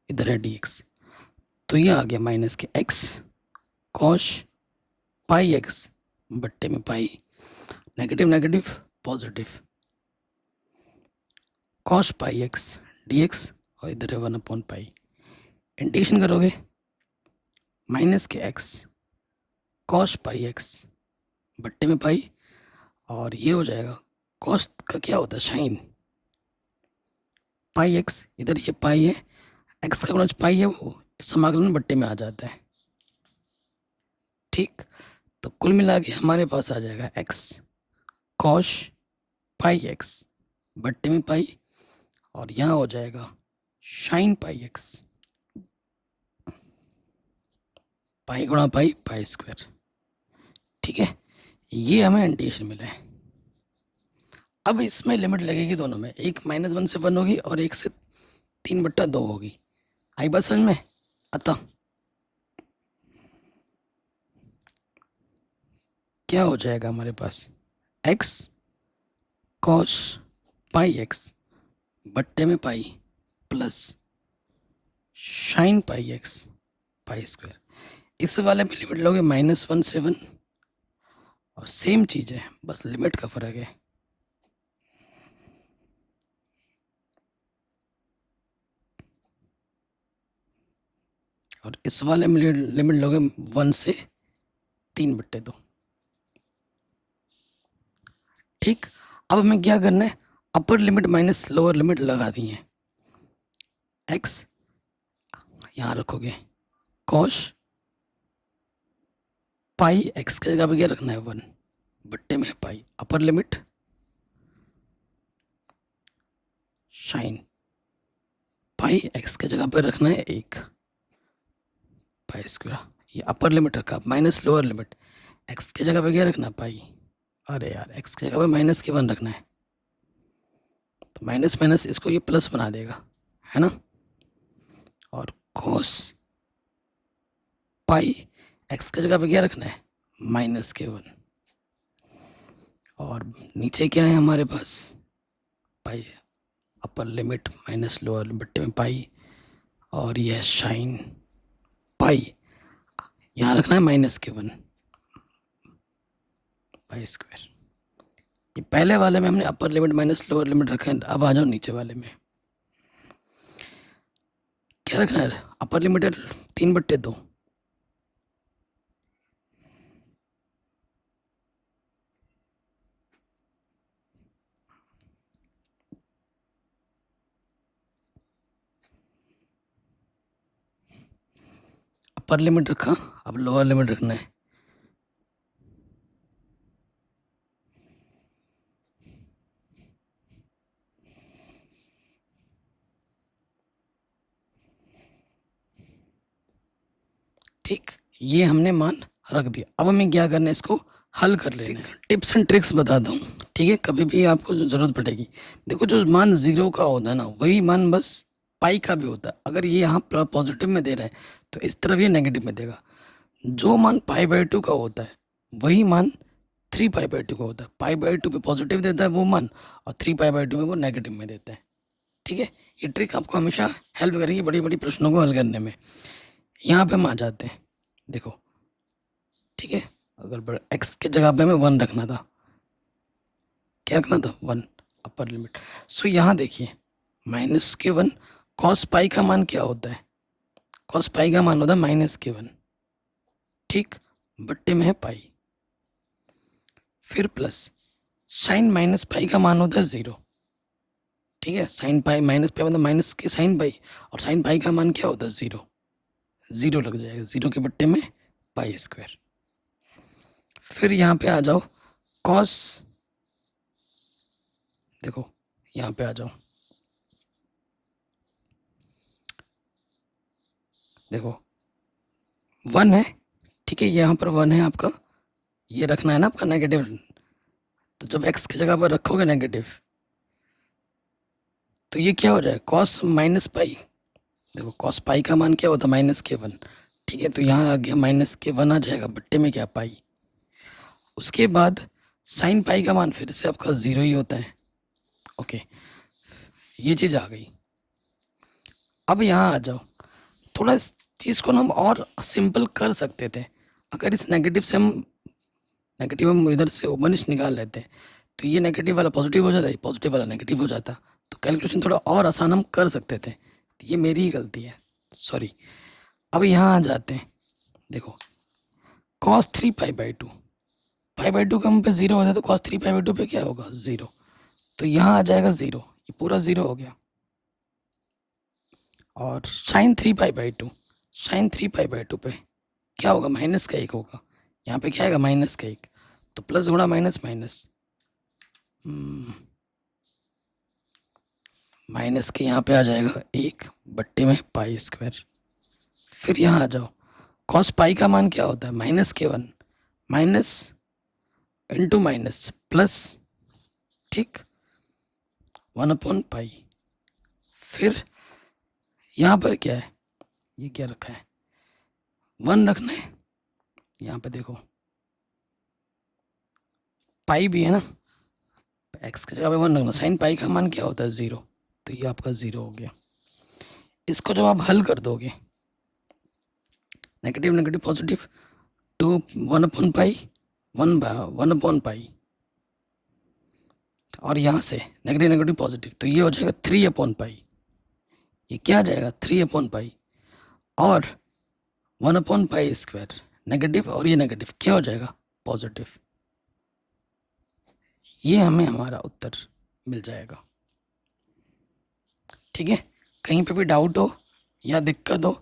इधर है डी एक्स, तो ये आ गया माइनस के एक्स कॉश पाई एक्स बट्टे में pi, negative negative positive, cos pi x d x, और इधर है 1/पाई। इंटीग्रेशन करोगे माइनस के एक्स कॉस पाई एक्स बट्टे में पाई, और ये हो जाएगा कॉस का क्या होता है साइन पाई एक्स, इधर ये पाई है, एक्स का गुणज पाई है, वो समाकलन बट्टे में आ जाता है। ठीक, तो कुल मिला के हमारे पास आ जाएगा एक्स कॉश पाई एक्स बट्टे में पाई, और यहाँ हो जाएगा साइन पाई एक्स पाई गुणा पाई पाई स्क्वायर। ठीक है, ये हमें इंटीग्रेशन मिला है। अब इसमें लिमिट लगेगी दोनों में, एक -1 से 1 होगी और एक से 3/2 होगी। आई बात समझ में? अतः क्या हो जाएगा हमारे पास, एक्स कॉस पाई एक्स बट्टे में pi plus sign pi x pi square. इस वाले में लिमिट लोगे -1 से 1, और सेम चीज़ है, बस लिमिट का फर्क है। और इस वाले में लिमिट लोगे 1 से 3/2। ठीक, अब हमें क्या करना है, upper limit minus lower limit लगा दी है। एक्स यहाँ रखोगे कॉश पाई एक्स की जगह पे क्या रखना है 1 बट्टे में pi, upper limit sine pi x की जगह पे रखना है 1 पाई स्क्वायर, ये अपर लिमिट रखा, माइनस लोअर लिमिट, एक्स की जगह पे क्या रखना पाई, अरे यार एक्स की जगह पे माइनस के 1 रखना है, तो माइनस माइनस इसको ये प्लस बना देगा, है ना। और कॉस पाई एक्स की जगह पे क्या रखना है -1, और नीचे क्या है हमारे पास पाई, अपर लिमिट माइनस लोअर बट्टे में पाई, और यह साइन पाई यहाँ रखना है -1 पाई स्क्वायर। ये पहले वाले में हमने upper limit minus lower limit रखा है, अब आ जाओ नीचे वाले में क्या रखना है, अपर लिमिट 3/2, अपर लिमिट रखा, अब लोअर लिमिट रखना है। ठीक, ये हमने मान रख दिया। अब हमें क्या करना है, इसको हल कर लेना है। टिप्स एंड ट्रिक्स बताता हूँ, ठीक है, कभी भी आपको ज़रूरत पड़ेगी। देखो जो मान 0 का होता है ना, वही मान बस पाई का भी होता है। अगर ये यहाँ पॉजिटिव में दे रहा है तो इस तरफ ये नेगेटिव में देगा। जो मान π/2 का होता है वही मान 3π/2 का होता है। π/2 पे पॉजिटिव देता है वो मान, और 3π/2 में वो नेगेटिव में देता है। ठीक है, ये ट्रिक आपको हमेशा हेल्प करेगी बड़ी बड़ी प्रश्नों को हल करने में। यहाँ पे हम आ जाते हैं, देखो ठीक है, अगर एक्स की जगह पे हमें 1 रखना था, क्या रखना था 1 अपर लिमिट। सो यहाँ देखिए -1 कॉस पाई का मान क्या होता है, कॉस पाई का मान होता है -1, ठीक, बट्टे में है पाई, फिर प्लस साइन -पाई का मान होता है 0, ठीक है, साइन पाई माइनस पाई मतलब माइनस के साइन पाई, और साइन पाई का मान क्या होता है, ज़ीरो, ज़ीरो लग जाएगा, ज़ीरो के बट्टे में पाई स्क्वायर। फिर यहाँ पे आ जाओ कॉस, देखो यहाँ पे आ जाओ, देखो 1 है, ठीक है, यहाँ पर 1 है आपका, ये रखना है ना आपका नेगेटिव, तो जब x की जगह पर रखोगे नेगेटिव तो ये क्या हो जाएगा, कॉस माइनस पाई। देखो कॉस पाई का मान क्या होता है, -k1, ठीक है, तो यहाँ आ गया -k1 आ जाएगा, बट्टे में क्या, पाई। उसके बाद साइन पाई का मान फिर से आपका 0 ही होता है। ओके, ये चीज़ आ गई। अब यहाँ आ जाओ, थोड़ा इस चीज़ को ना हम और सिंपल कर सकते थे, अगर इस नेगेटिव हम इधर से ओपनिश निकाल लेते हैं तो ये नेगेटिव वाला पॉजिटिव हो जाता है, पॉजिटिव वाला नेगेटिव हो जाता, तो कैलकुलेशन थोड़ा और आसान हम कर सकते थे, ये मेरी ही गलती है, सॉरी। अब यहाँ आ जाते हैं, देखो cos 3π/2, π/2 का हम पे 0 हो जाए तो cos 3π/2 पे क्या होगा, 0, तो यहाँ आ जाएगा 0, ये पूरा 0 हो गया। और sin 3π/2, sin 3π/2 पे क्या होगा, -1 होगा, यहाँ पे क्या आएगा, -1, तो प्लस गुणा माइनस माइनस, माइनस के यहाँ पे आ जाएगा 1 बट्टे में पाई स्क्वायर। फिर यहाँ आ जाओ, कॉस पाई का मान क्या होता है, -k1, minus into minus plus, ठीक, 1/पाई। फिर यहाँ पर क्या है, ये क्या रखा है, 1 रखना है, यहाँ पे देखो पाई भी है ना, एक्स की जगह पे 1 रखना, साइन पाई का मान क्या होता है, 0, तो ये आपका 0 हो गया। इसको जब आप हल कर दोगे, नेगेटिव नेगेटिव पॉजिटिव, 1/पाई, 1/पाई, और यहाँ से नेगेटिव नेगेटिव पॉजिटिव, तो ये हो जाएगा 3/पाई, ये क्या आ जाएगा, 3/पाई, और 1/पाई स्क्वायर, नेगेटिव और ये नेगेटिव क्या हो जाएगा, पॉजिटिव। ये हमें हमारा उत्तर मिल जाएगा। ठीक है, कहीं पे भी डाउट हो या दिक्कत हो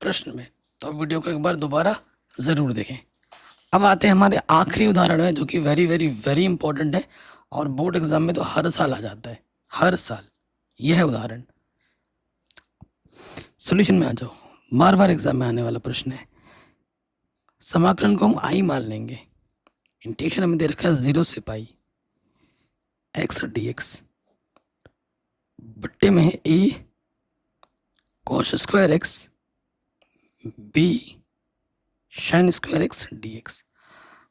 प्रश्न में तो वीडियो को एक बार दोबारा ज़रूर देखें। अब आते हैं हमारे आखिरी उदाहरण में, जो कि वेरी वेरी वेरी इंपॉर्टेंट है और बोर्ड एग्जाम में तो हर साल आ जाता है, हर साल। यह है उदाहरण, सॉल्यूशन में आ जाओ, बार बार एग्जाम में आने वाला प्रश्न है। समाकलन को हम आई मान लेंगे, इंटीग्रेशन हमें दे रखा है 0 से पाई x dx, बट्टे में है a cos square x b sin square x dx।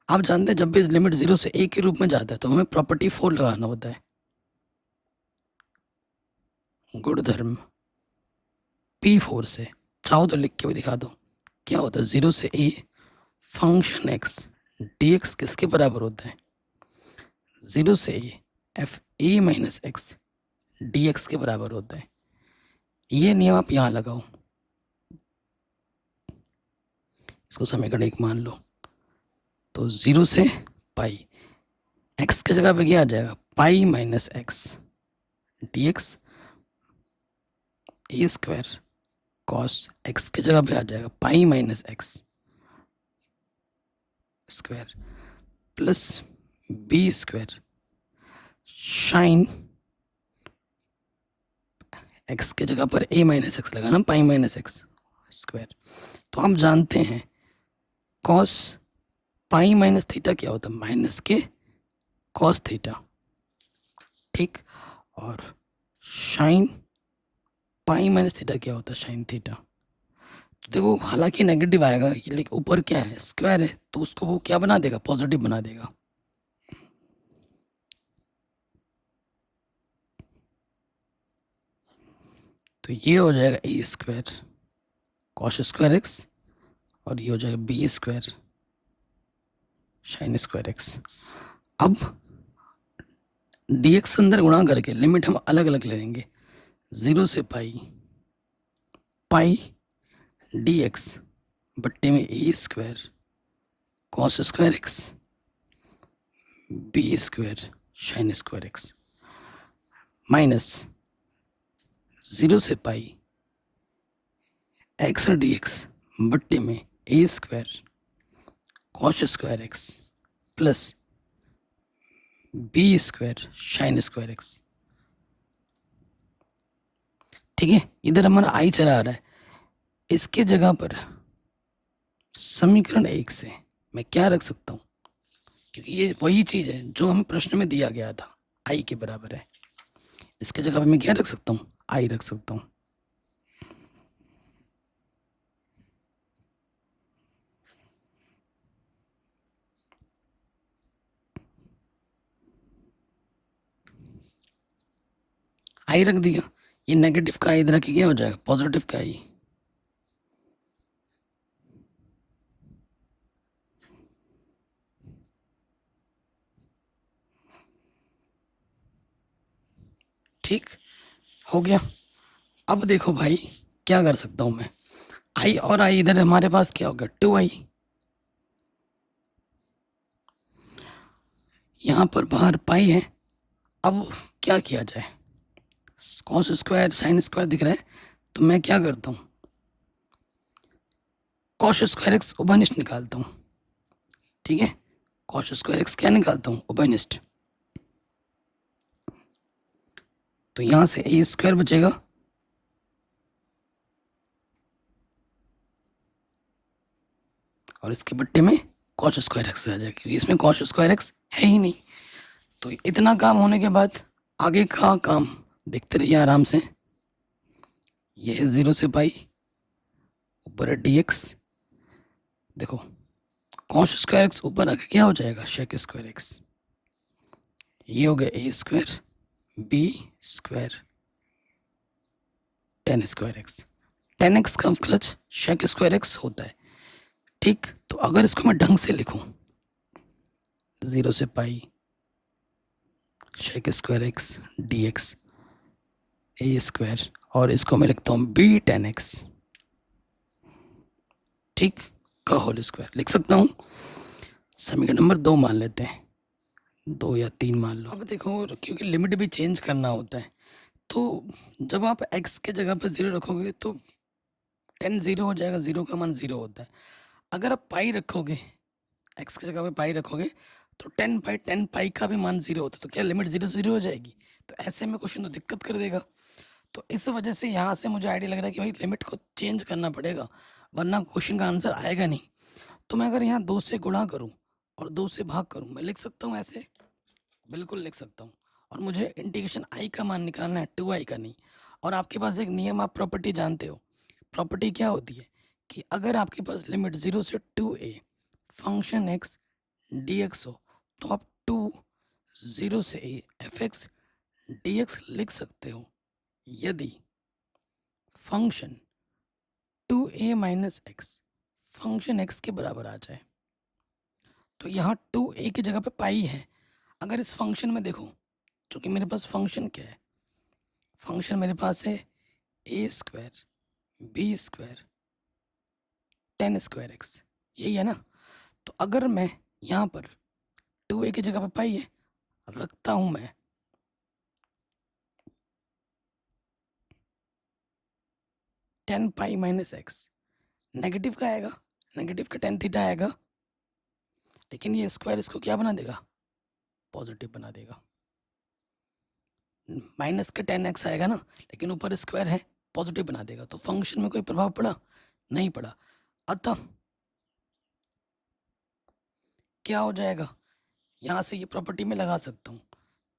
आप जानते हैं जब भी लिमिट 0 से a के रूप में जाता है तो हमें प्रॉपर्टी 4 लगाना होता है, गुणधर्म P4 से। चाहो तो लिख के भी दिखा दो, क्या होता है, 0 से a फंक्शन x dx किसके बराबर होता है, 0 से a f a minus x dx के बराबर होता है। ये नियम आप यहाँ लगाओ, इसको समीकरण 1 मान लो, तो 0 से पाई, x की जगह पे क्या आ जाएगा, pi minus x dx a square cos x की जगह पे आ जाएगा pi minus x square plus b square sine x की जगह पर a माइनस एक्स लगाना, पाई माइनस एक्स स्क्वायर। तो हम जानते हैं कॉस पाई माइनस थीटा क्या होता है, माइनस के कॉस थीटा, ठीक, और साइन पाई माइनस थीटा क्या होता है, साइन थीटा। तो देखो हालांकि नेगेटिव आएगा लेकिन ऊपर क्या है, स्क्वायर है, तो उसको वो क्या बना देगा, पॉजिटिव बना देगा। तो ये हो जाएगा a square cos square x, और ये हो जाएगा b square sine square x. अब dx अंदर गुणा करके लिमिट हम अलग अलग ले लेंगे, 0 से पाई, पाई dx बट्टे में a square cos square x b square sine square x, minus 0 से पाई एक्स डी एक्स बट्टे में a square cos square x plus b square sine square x. ठीक है, इधर हमारा आई चला आ रहा है, इसके जगह पर समीकरण 1 से मैं क्या रख सकता हूँ, क्योंकि ये वही चीज़ है जो हमें प्रश्न में दिया गया था, आई के बराबर है। इसके जगह पर मैं क्या रख सकता हूँ, आई रख सकता हूँ। आई रख दिया, ये नेगेटिव का आई इधर रख के क्या हो जाएगा, पॉजिटिव का आई। ठीक हो गया। अब देखो भाई क्या कर सकता हूं मैं, आई और आई इधर हमारे पास क्या होगा, 2i। यहां पर बाहर पाई है। अब क्या किया जाए, कॉस स्क्वायर साइन स्क्वायर दिख रहा है, तो मैं क्या करता हूं, कॉस स्क्वायर एक्स उभयनिष्ठ निकालता हूं। ठीक है, कॉस स्क्वायर एक्स क्या निकालता हूं, उभयनिष्ठ। तो यहां से ए स्क्वायर बचेगा और इसके बट्टे में कॉस स्क्वायर एक्स आ जाएगा, क्योंकि इसमें कॉस स्क्वायर एक्स है ही नहीं। तो इतना काम होने के बाद आगे का काम देखते रहिए आराम से। ये है 0 से पाई, ऊपर है डी एक्स। देखो कॉस स्क्वायर एक्स ऊपर आके क्या हो जाएगा, शेक स्क्वायर एक्स। ये हो गया a square b square tan square x. Tan x का क्लच शेक स्क्वायर एक्स होता है। ठीक, तो अगर इसको मैं ढंग से लिखूं, 0 से pi sec square x d x a square, और इसको मैं लिखता हूँ बी टेन एक्स, ठीक, का होल स्क्वायर लिख सकता हूँ। समीकरण नंबर 2 मान लेते हैं, 2 या 3 मान लो। अब देखो क्योंकि लिमिट भी चेंज करना होता है, तो जब आप x के जगह पर 0 रखोगे तो 10 0 हो जाएगा, 0 का मान 0 होता है। अगर आप पाई रखोगे, x की जगह पे पाई रखोगे, तो 10 पाई का भी मान 0 होता है, तो क्या लिमिट 0 से 0 हो जाएगी। तो ऐसे में क्वेश्चन तो दिक्कत कर देगा। तो इस वजह से यहाँ से मुझे आइडिया लग रहा है कि भाई लिमिट को चेंज करना पड़ेगा, वरना क्वेश्चन का आंसर आएगा नहीं। तो मैं अगर यहाँ 2 से गुणा करूँ और 2 से भाग करूँ, मैं लिख सकता हूँ ऐसे, बिल्कुल लिख सकता हूँ। और मुझे इंटीग्रेशन आई का मान निकालना है, 2i का नहीं। और आपके पास एक नियम, आप प्रॉपर्टी जानते हो। प्रॉपर्टी क्या होती है कि अगर आपके पास लिमिट 0 से 2a फंक्शन x dx हो, तो आप 0 से a fx dx लिख सकते हो यदि function 2a minus x function x के बराबर आ जाए। तो यहाँ 2a की जगह पे पाई है। अगर इस फंक्शन में देखो, चूंकि मेरे पास फंक्शन क्या है, फंक्शन मेरे पास है a square b square 10 square x, यही है ना। तो अगर मैं यहाँ पर 2a की जगह पे पाई है रखता हूँ मैं, ten pi minus x, negative का आएगा, नेगेटिव का टेन थीटा आएगा, लेकिन ये स्क्वायर इसको क्या बना देगा, पॉजिटिव बना देगा। माइनस का 10x आएगा ना, लेकिन ऊपर स्क्वायर है, पॉजिटिव बना देगा। तो फंक्शन में कोई प्रभाव पड़ा, नहीं पड़ा। अतः क्या हो जाएगा, यहाँ से ये प्रॉपर्टी में लगा सकता हूँ।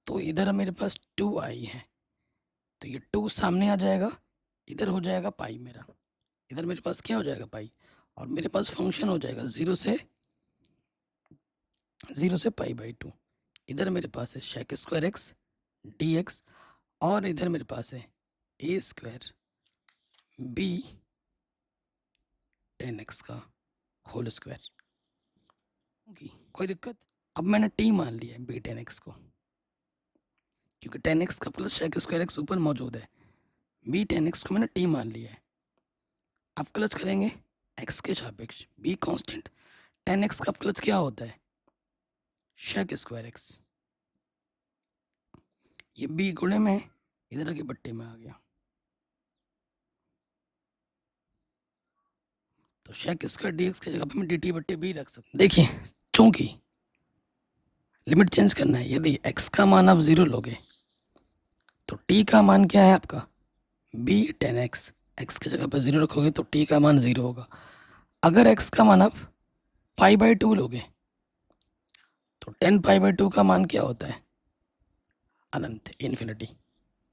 तो इधर मेरे पास 2i है, तो ये 2 सामने आ जाएगा, इधर हो जाएगा पाई मेरा, इधर मेरे पास क्या हो जाएगा पाई, और मेरे पास फंक्शन हो जाएगा 0 से पाई बाई 2। इधर मेरे पास है shake square x d x, और इधर मेरे पास है ए स्क्वायर बी 10x का होल स्क्वायर। कोई दिक्कत। अब मैंने टी मान लिया है बी 10x को, क्योंकि 10x का प्लस शेक स्क्वायर एक्स ऊपर मौजूद है। बी 10x को मैंने टी मान लिया है। अब क्लच करेंगे x के सापेक्ष, बी कांस्टेंट, 10x का क्लच क्या होता है, शेक स्क्वायर एक्स। ये बी गुणे में इधर के बट्टे में आ गया, तो शेक स्क्वायर डी एक्स की जगह पे मैं डी टी बट्टे बी रख सकता हूँ। देखिए, चूंकि लिमिट चेंज करना है, यदि x का मान आप 0 लोगे तो t का मान क्या है आपका b 10x, x की जगह पे 0 रखोगे तो t का मान 0 होगा। अगर x का मान आप π/2 लोगे तो 10π/2 का मान क्या होता है, अनंत, इन्फिनिटी।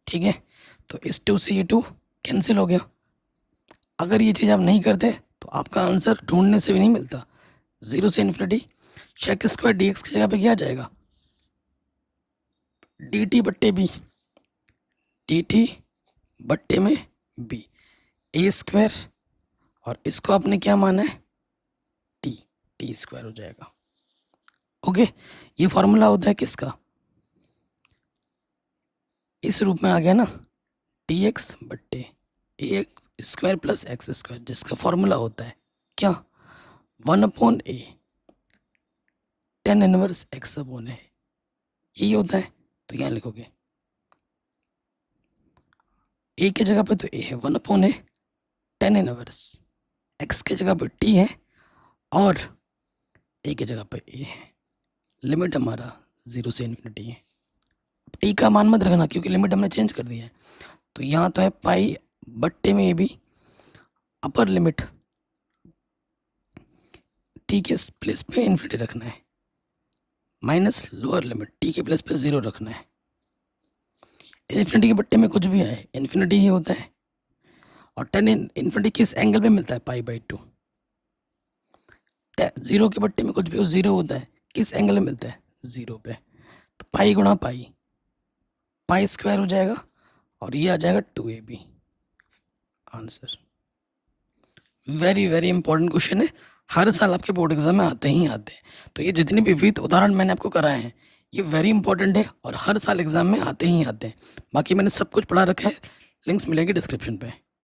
ठीक है, तो इस 2 से ये 2 कैंसिल हो गया। अगर ये चीज़ आप नहीं करते तो आपका आंसर ढूंढने से भी नहीं मिलता। 0 से infinity, shake square D x की जगह पे क्या जाएगा, डी टी बट्टे बी, डी टी बट्टे में बी, ए स्क्वायर, और इसको आपने क्या माना है, टी, टी स्क्वायर हो जाएगा। ओके, ये फॉर्मूला होता है किसका, इस रूप में आ गया ना, टी एक्स बट्टे ए स्क्वायर प्लस एक्स स्क्वायर, जिसका फॉर्मूला होता है क्या, 1/a 10 इनवर्स एक्स अपॉन ए, यही होता है। तो यहाँ लिखोगे ए की जगह पे तो ए है 1/a 10 इनवर्स, एक्स की जगह पे टी है और ए की जगह पे ए है। लिमिट हमारा 0 से इन्फिनिटी है। टी का मान मत रखना क्योंकि लिमिट हमने चेंज कर दी है। तो यहाँ तो है पाई बट्टे में a b, upper limit t के प्लेस पे इन्फिनिटी रखना है, माइनस लोअर लिमिट टी के प्लेस पे 0 रखना है। इन्फिनिटी के बट्टे में कुछ भी आए, इन्फिनिटी ही होता है। और 10 इन्फिनिटी किस एंगल पे मिलता है, π/2। 0 के बट्टे में कुछ भी हो, 0 होता है, किस एंगल में मिलता है, 0 पे। तो पाई गुणा पाई, पाई स्क्वायर हो जाएगा और ये आ जाएगा 2ab answer. Very very important question है, हर साल आपके बोर्ड एग्जाम में आते ही आते हैं। तो ये जितने भी विविध उदाहरण मैंने आपको कराए हैं ये वेरी इंपॉर्टेंट है और हर साल एग्जाम में आते ही आते हैं। बाकी मैंने सब कुछ पढ़ा रखा है, लिंक्स मिलेंगे डिस्क्रिप्शन पे।